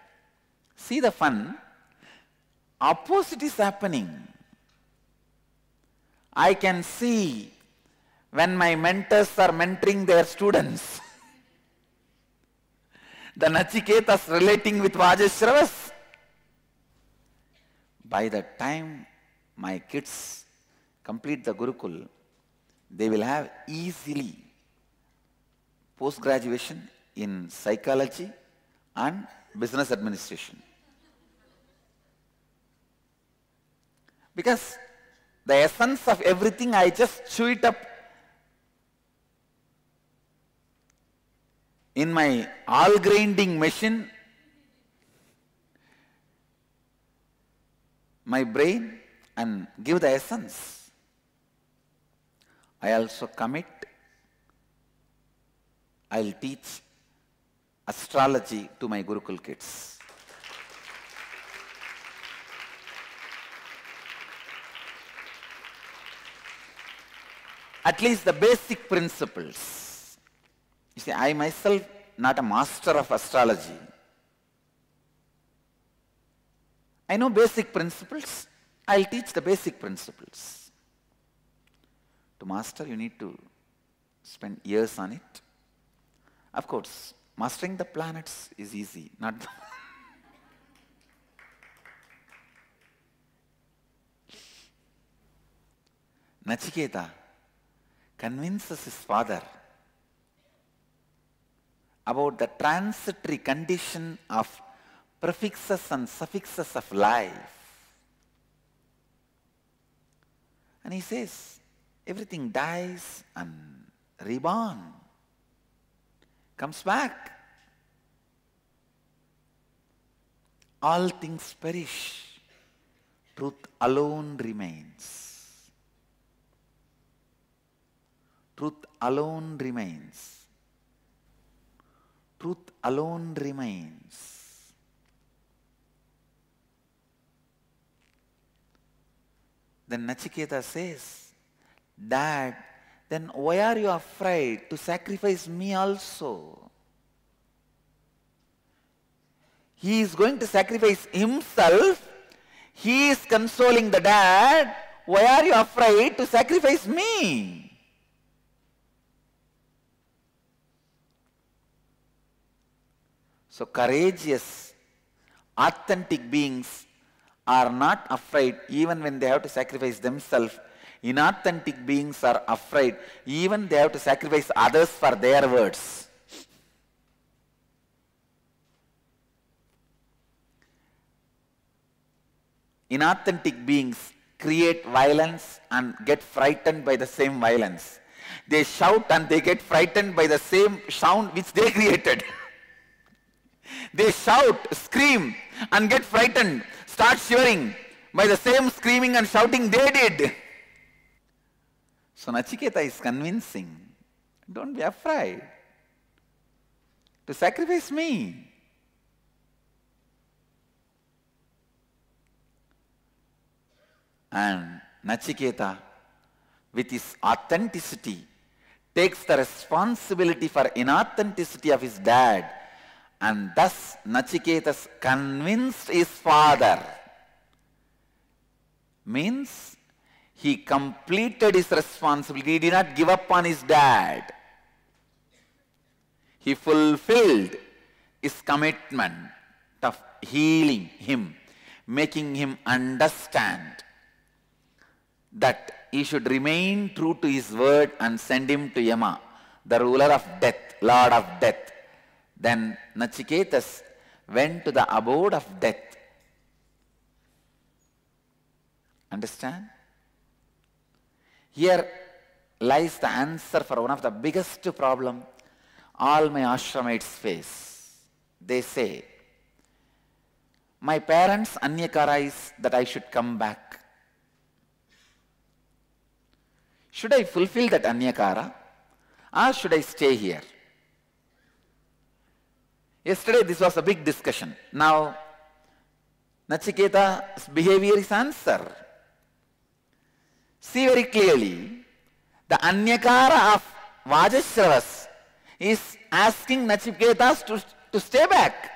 see the fun. Opposite is happening. I can see when my mentors are mentoring their students. The Nachiketas relating with Vajashravas. By the time my kids complete the Gurukul, they will have easily post-graduation in psychology and business administration. Because the essence of everything, I just chew it up in my all-grinding machine, my brain, and give the essence. I also commit, I'll teach astrology to my Gurukul kids. At least the basic principles. You see, I myself not a master of astrology. I know basic principles. I'll teach the basic principles. To master, you need to spend years on it. Of course, mastering the planets is easy, not the Nachiketa convinces his father about the transitory condition of prefixes and suffixes of life. And he says, everything dies and reborn, comes back. All things perish, truth alone remains. Truth alone remains. Truth alone remains. Then Nachiketa says, Dad, then why are you afraid to sacrifice me also? He is going to sacrifice himself. He is consoling the dad. Why are you afraid to sacrifice me? So courageous, authentic beings are not afraid even when they have to sacrifice themselves. Inauthentic beings are afraid even they have to sacrifice others for their words. Inauthentic beings create violence and get frightened by the same violence. They shout and they get frightened by the same sound which they created. They shout, scream and get frightened, start shivering by the same screaming and shouting they did. So Nachiketa is convincing, don't be afraid to sacrifice me. And Nachiketa, with his authenticity, takes the responsibility for inauthenticity of his dad, and thus Nachiketa convinced his father. Means he completed his responsibility. He did not give up on his dad. He fulfilled his commitment of healing him, making him understand that he should remain true to his word and send him to Yama, the ruler of death, lord of death. Then Nachiketa went to the abode of death. Understand? Here lies the answer for one of the biggest problems all my ashramites face. They say, my parents' anyakara is that I should come back. Should I fulfill that anyakara or should I stay here? Yesterday this was a big discussion. Now Nachiketa's behavior is answer. See very clearly, the anyakara of Vajashravas is asking Nachiketa to stay back.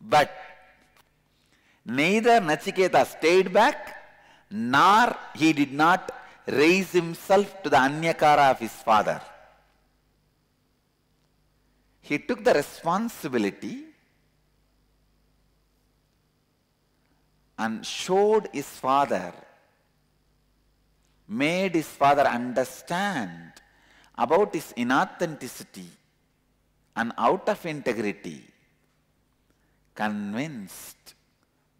But neither Nachiketa stayed back, nor he did not raise himself to the anyakara of his father. He took the responsibility and showed his father, made his father understand about his inauthenticity, and out of integrity, convinced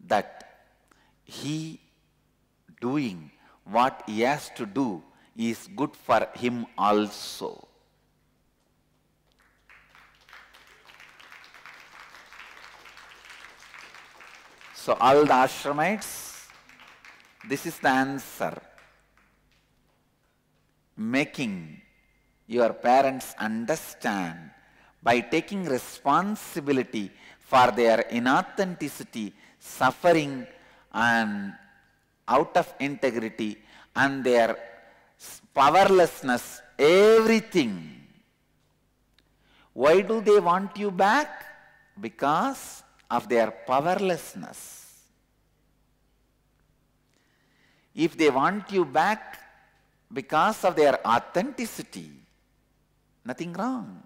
that he doing what he has to do is good for him also. So all the ashramites, this is the answer. Making your parents understand by taking responsibility for their inauthenticity, suffering and out of integrity and their powerlessness, everything. Why do they want you back? Because of their powerlessness. If they want you back because of their authenticity, nothing wrong.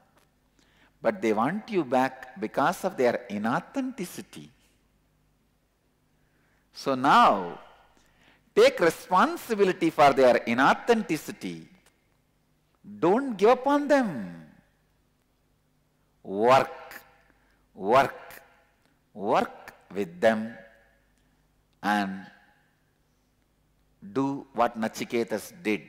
But they want you back because of their inauthenticity. So now, take responsibility for their inauthenticity. Don't give up on them. Work, work, work with them and do what Nachiketa did.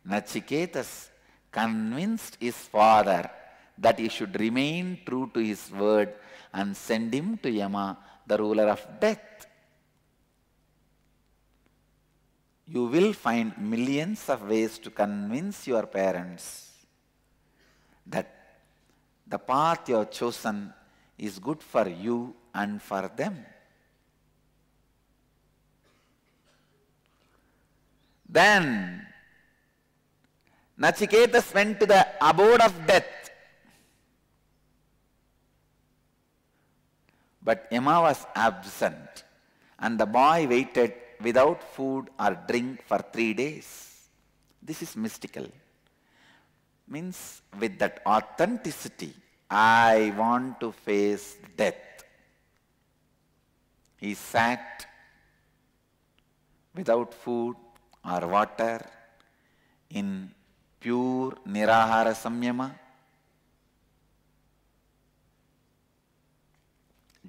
Nachiketa convinced his father that he should remain true to his word and send him to Yama, the ruler of death. you will find millions of ways to convince your parents that the path you have chosen is good for you and for them. Then Nachiketa went to the abode of death. But Yama was absent, and the boy waited without food or drink for 3 days. This is mystical. Means with that authenticity, I want to face death. He sat without food or water in pure nirahara samyama,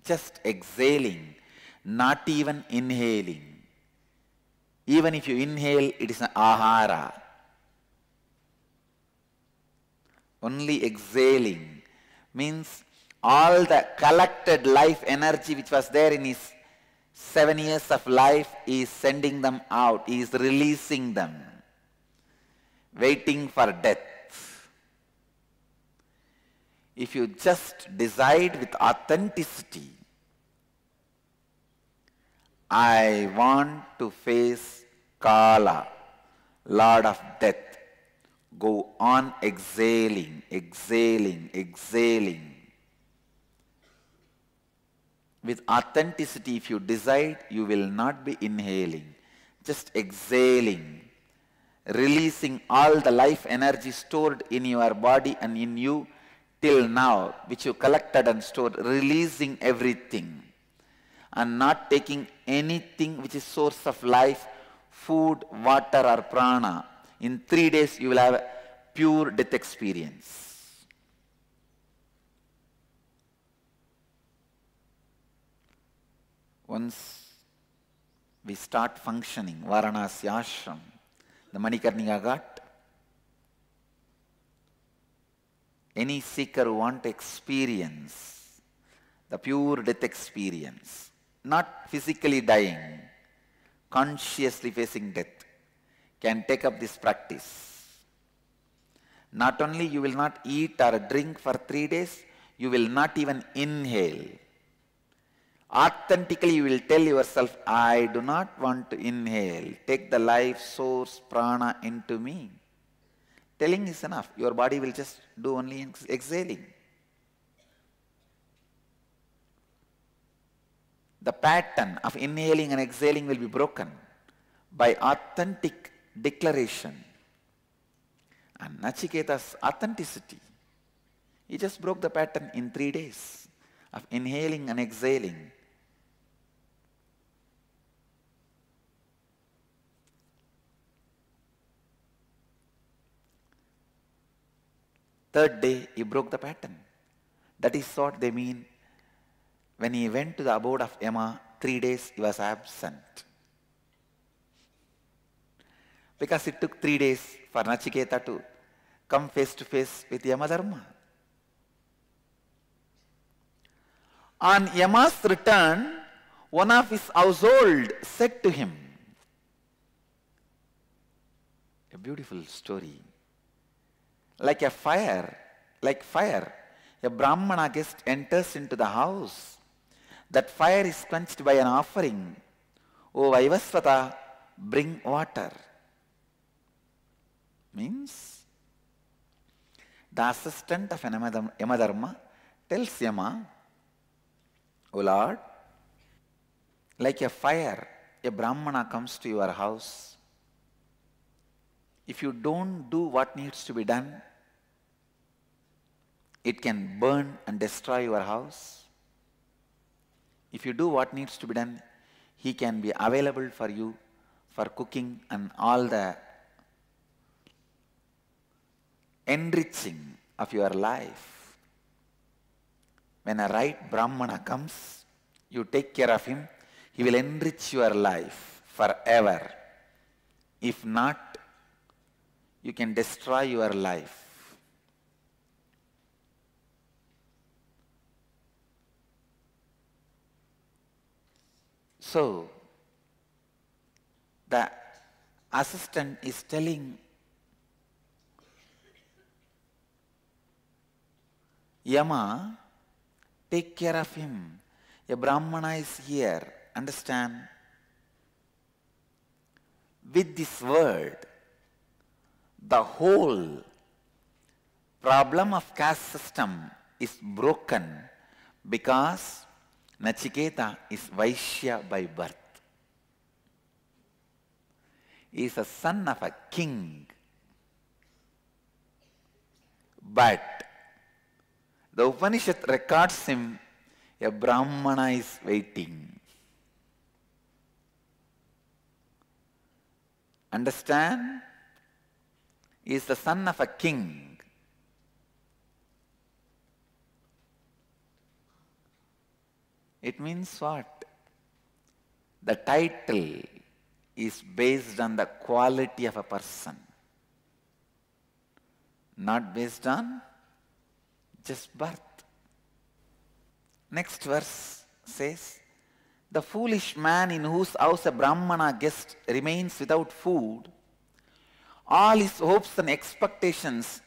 just exhaling, not even inhaling. Even if you inhale, it is an ahara. Only exhaling means all the collected life energy which was there in his 7 years of life, he is sending them out, he is releasing them, waiting for death. If you just decide with authenticity, I want to face Kala, Lord of Death. Go on exhaling, exhaling, exhaling. With authenticity, if you decide, you will not be inhaling, just exhaling, releasing all the life energy stored in your body and in you till now, which you collected and stored, releasing everything and not taking anything which is source of life, food, water or prana. In 3 days you will have a pure death experience. Once we start functioning, Varanasi Ashram, the Manikarnika Ghat, any seeker who wants to experience the pure death experience, not physically dying, consciously facing death, can take up this practice. Not only you will not eat or drink for 3 days, you will not even inhale. Authentically you will tell yourself, I do not want to inhale. Take the life source prana into me. Telling is enough. Your body will just do only exhaling. The pattern of inhaling and exhaling will be broken by authentic declaration. And Nachiketa's authenticity, he just broke the pattern in 3 days of inhaling and exhaling. Third day, he broke the pattern. That is what they mean. When he went to the abode of Yama, 3 days he was absent. Because it took 3 days for Nachiketa to come face to face with Yamadharma. On Yama's return, one of his household said to him, a beautiful story, like fire, a Brahmana guest enters into the house. That fire is quenched by an offering. O Vaivasvata, bring water. Means, the assistant of an Yamadharma tells Yama, O Lord, like a fire, a Brahmana comes to your house. If you don't do what needs to be done, it can burn and destroy your house. If you do what needs to be done, he can be available for you for cooking and all the enriching of your life. When a right Brahmana comes, you take care of him, he will enrich your life forever. If not, you can destroy your life. So, the assistant is telling Yama, take care of him. A Brahmana is here. Understand? With this word, the whole problem of caste system is broken because Nachiketa is Vaishya by birth. He is a son of a king. But the Upanishad records him, a Brahmana is waiting. Understand? He is the son of a king. It means what? The title is based on the quality of a person, not based on just birth. Next verse says, the foolish man in whose house a Brahmana guest remains without food, all his hopes and expectations,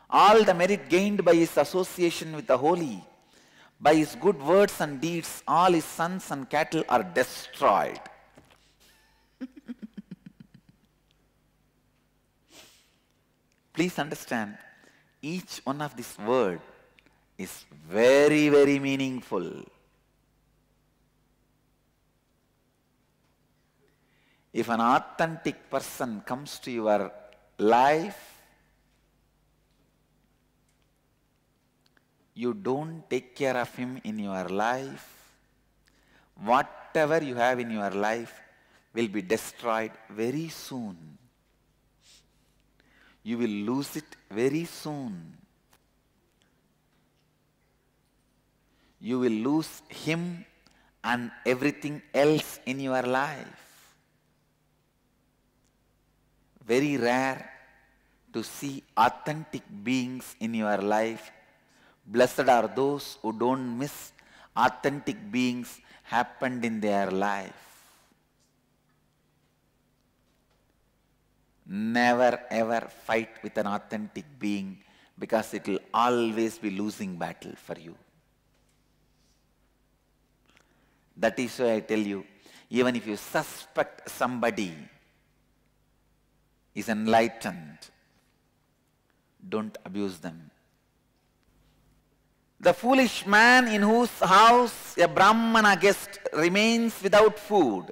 all the merit gained by his association with the holy, by his good words and deeds, all his sons and cattle are destroyed. Please understand, each one of these words is very, very meaningful. If an authentic person comes to your life, you don't take care of him in your life, whatever you have in your life will be destroyed very soon. You will lose it very soon. You will lose him and everything else in your life. Very rare to see authentic beings in your life. Blessed are those who don't miss authentic beings happened in their life. Never ever fight with an authentic being because it will always be losing battle for you. That is why I tell you, even if you suspect somebody is enlightened, don't abuse them. The foolish man in whose house a Brahmana guest remains without food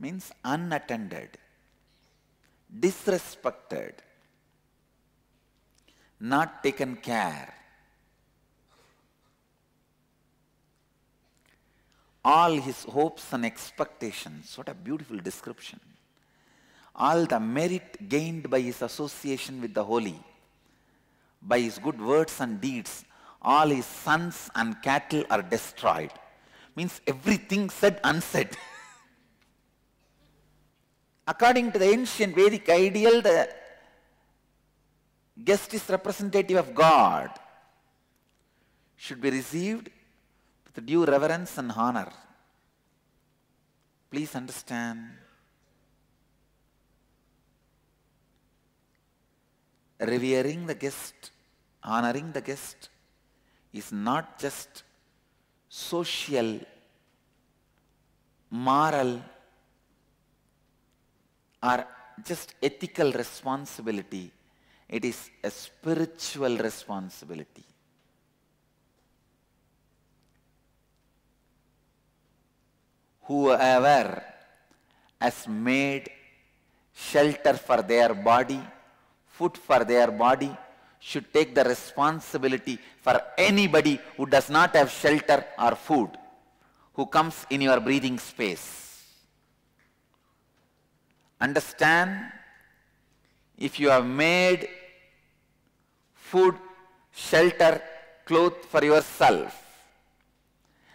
means unattended, disrespected, not taken care. All his hopes and expectations, what a beautiful description. All the merit gained by his association with the holy, by his good words and deeds, all his sons and cattle are destroyed. Means everything said unsaid. According to the ancient Vedic ideal, the guest is representative of God, should be received with due reverence and honor. Please understand, revering the guest, honoring the guest is not just social, moral, or just ethical responsibility. It is a spiritual responsibility. Whoever has made shelter for their body, food for their body, should take the responsibility for anybody who does not have shelter or food, who comes in your breathing space. Understand, if you have made food, shelter, clothes for yourself,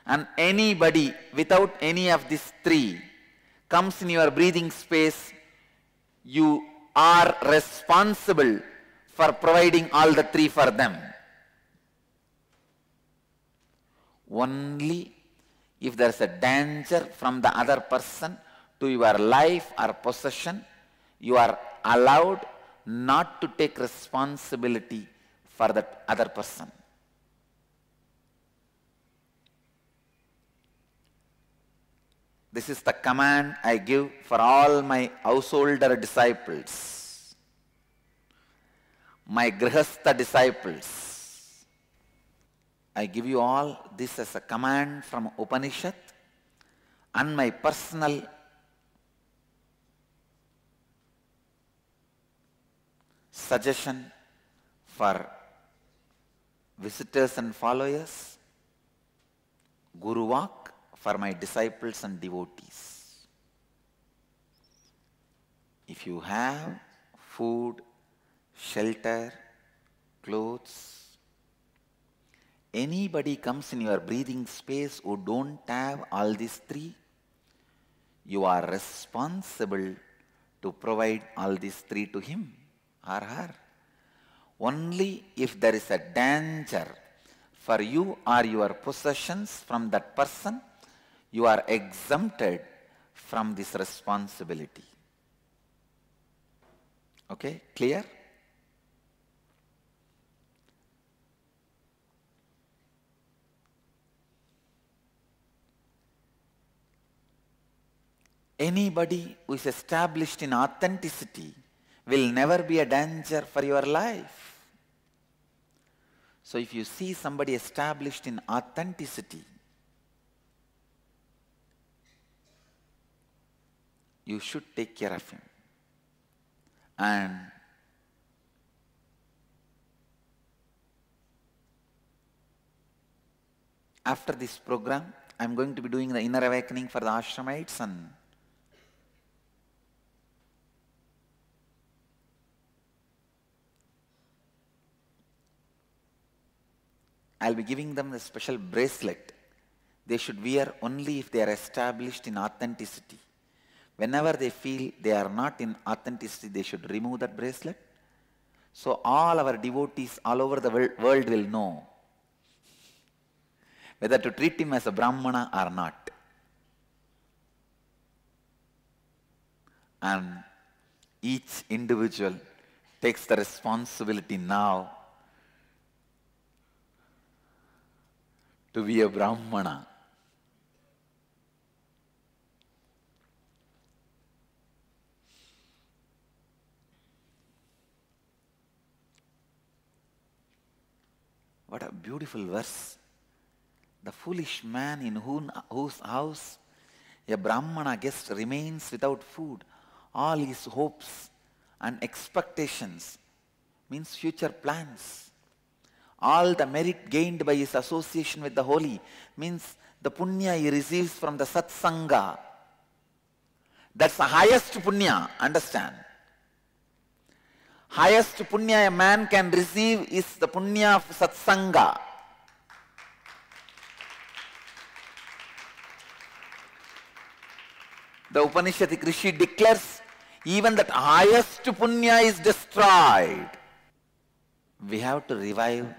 and anybody without any of these three comes in your breathing space, you are responsible for providing all the three for them. Only if there is a danger from the other person to your life or possession, you are allowed not to take responsibility for that other person. This is the command I give for all my householder disciples, my grihastha disciples. I give you all this as a command from Upanishad and my personal suggestion for visitors and followers, Guru Vak for my disciples and devotees. If you have food, shelter, clothes, anybody comes in your breathing space who don't have all these three, you are responsible to provide all these three to him or her. Only if there is a danger for you or your possessions from that person, you are exempted from this responsibility. Okay, clear? Anybody who is established in authenticity will never be a danger for your life. So if you see somebody established in authenticity, you should take care of him. And after this program, I am going to be doing the inner awakening for the ashramites, and I'll be giving them a special bracelet. They should wear only if they are established in authenticity. Whenever they feel they are not in authenticity, they should remove that bracelet. So all our devotees all over the world will know whether to treat him as a Brahmana or not. And each individual takes the responsibility now to be a Brahmana. What a beautiful verse. The foolish man in whose house a Brahmana guest remains without food, all his hopes and expectations, means future plans. All the merit gained by his association with the holy, means the punya he receives from the Satsanga. That's the highest punya, understand. Highest punya a man can receive is the punya of Satsanga. The Upanishadic Rishi declares even that highest punya is destroyed. We have to revive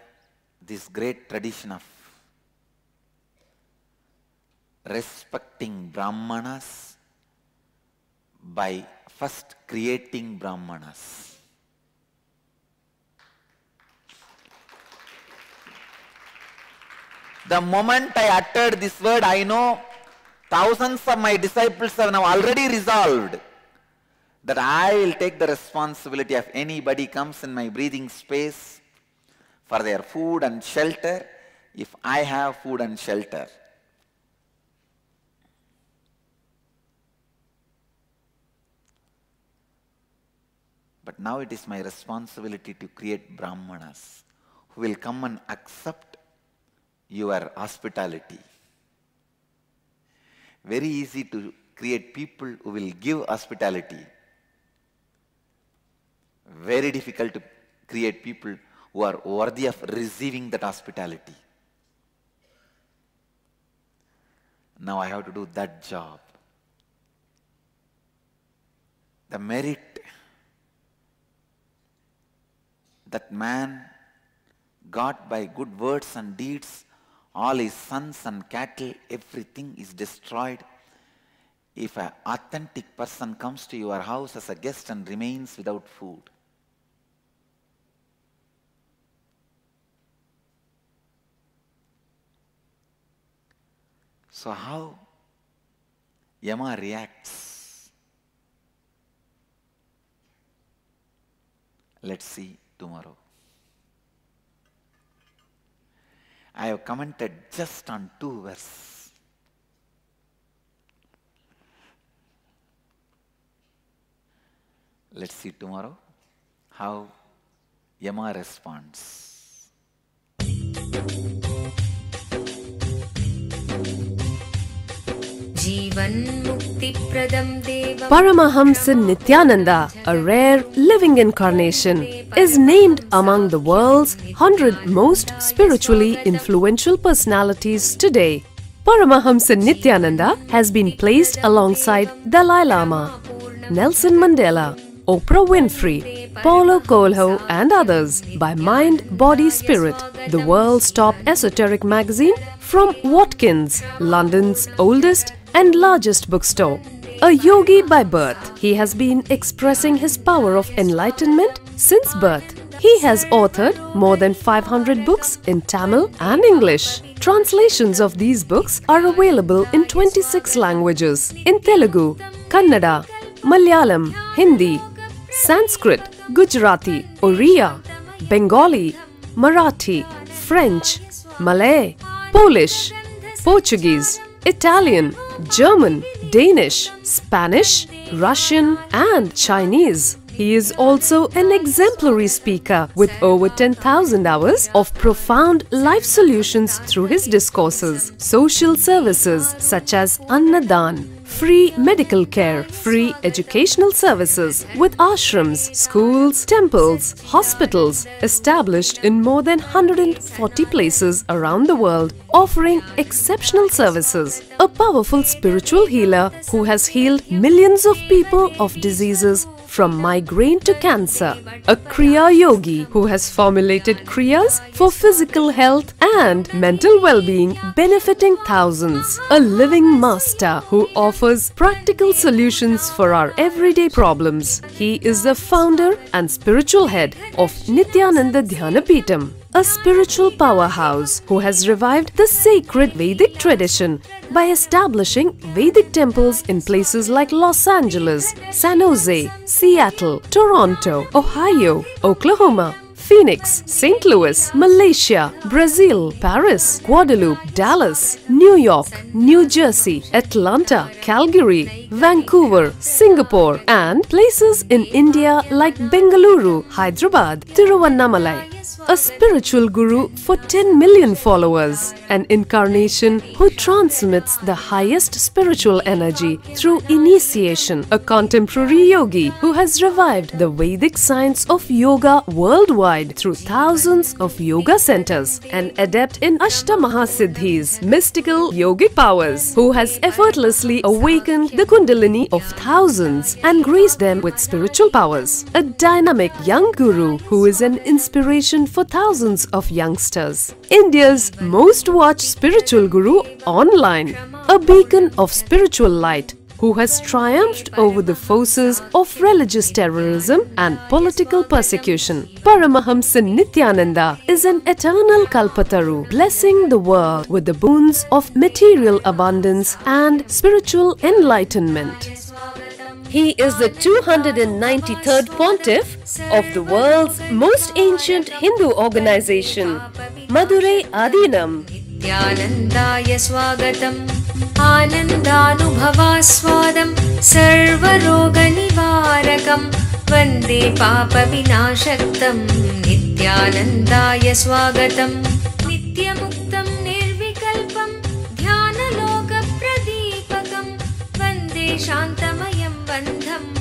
this great tradition of respecting Brahmanas by first creating Brahmanas. The moment I uttered this word, I know thousands of my disciples have now already resolved that I will take the responsibility of anybody comes in my breathing space for their food and shelter if I have food and shelter. But now it is my responsibility to create Brahmanas who will come and accept your hospitality. Very easy to create people who will give hospitality. Very difficult to create people who are worthy of receiving that hospitality. Now I have to do that job. The merit that man got by good words and deeds all his sons and cattle, everything is destroyed. If an authentic person comes to your house as a guest and remains without food, so how Yama reacts? Let's see tomorrow. I have commented just on 2 verses. Let's see tomorrow how Yama responds. Paramahamsa Nithyananda, a rare living incarnation, is named among the world's 100 most spiritually influential personalities today. Paramahamsa Nithyananda has been placed alongside Dalai Lama, Nelson Mandela, Oprah Winfrey, Paulo Coelho and others by Mind, Body, Spirit, the world's top esoteric magazine from Watkins, London's oldest and largest bookstore. A yogi by birth, he has been expressing his power of enlightenment since birth. He has authored more than 500 books in Tamil and English. Translations of these books are available in 26 languages in Telugu, Kannada, Malayalam, Hindi, Sanskrit, Gujarati, Oriya, Bengali, Marathi, French, Malay, Polish, Portuguese, Italian, German, Danish, Spanish, Russian and Chinese. He is also an exemplary speaker with over 10,000 hours of profound life solutions through his discourses. Social services such as Annadan, free medical care, free educational services with ashrams, schools, temples, hospitals established in more than 140 places around the world, offering exceptional services. A powerful spiritual healer who has healed millions of people of diseases from migraine to cancer. A Kriya Yogi who has formulated Kriyas for physical health and mental well-being, benefiting thousands. A living master who offers practical solutions for our everyday problems. He is the founder and spiritual head of Nithyananda Dhyanapeetham, a spiritual powerhouse who has revived the sacred Vedic tradition by establishing Vedic temples in places like Los Angeles, San Jose, Seattle, Toronto, Ohio, Oklahoma, Phoenix, St. Louis, Malaysia, Brazil, Paris, Guadeloupe, Dallas, New York, New Jersey, Atlanta, Calgary, Vancouver, Singapore, and places in India like Bengaluru, Hyderabad, Tiruvannamalai. A spiritual guru for 10 million followers, an incarnation who transmits the highest spiritual energy through initiation, a contemporary yogi who has revived the Vedic science of yoga worldwide through thousands of yoga centers, an adept in Ashtamahasiddhis, mystical yogic powers, who has effortlessly awakened the Kundalini of thousands and graced them with spiritual powers, a dynamic young guru who is an inspiration for thousands of youngsters. India's most watched spiritual guru online, a beacon of spiritual light who has triumphed over the forces of religious terrorism and political persecution. Paramahamsa Nithyananda is an eternal Kalpataru, blessing the world with the boons of material abundance and spiritual enlightenment. He is the 293rd pontiff of the world's most ancient Hindu organization, Madurai Adinam. Nithyanandaya swagatam, anandanubhavaswadam, sarvaroga nivarakam, vande papa vinashaktam. Nithyanandaya swagatam, nityamuktam nirvikalpam, dhyana loka pradipakam, vande shantamayam bandham.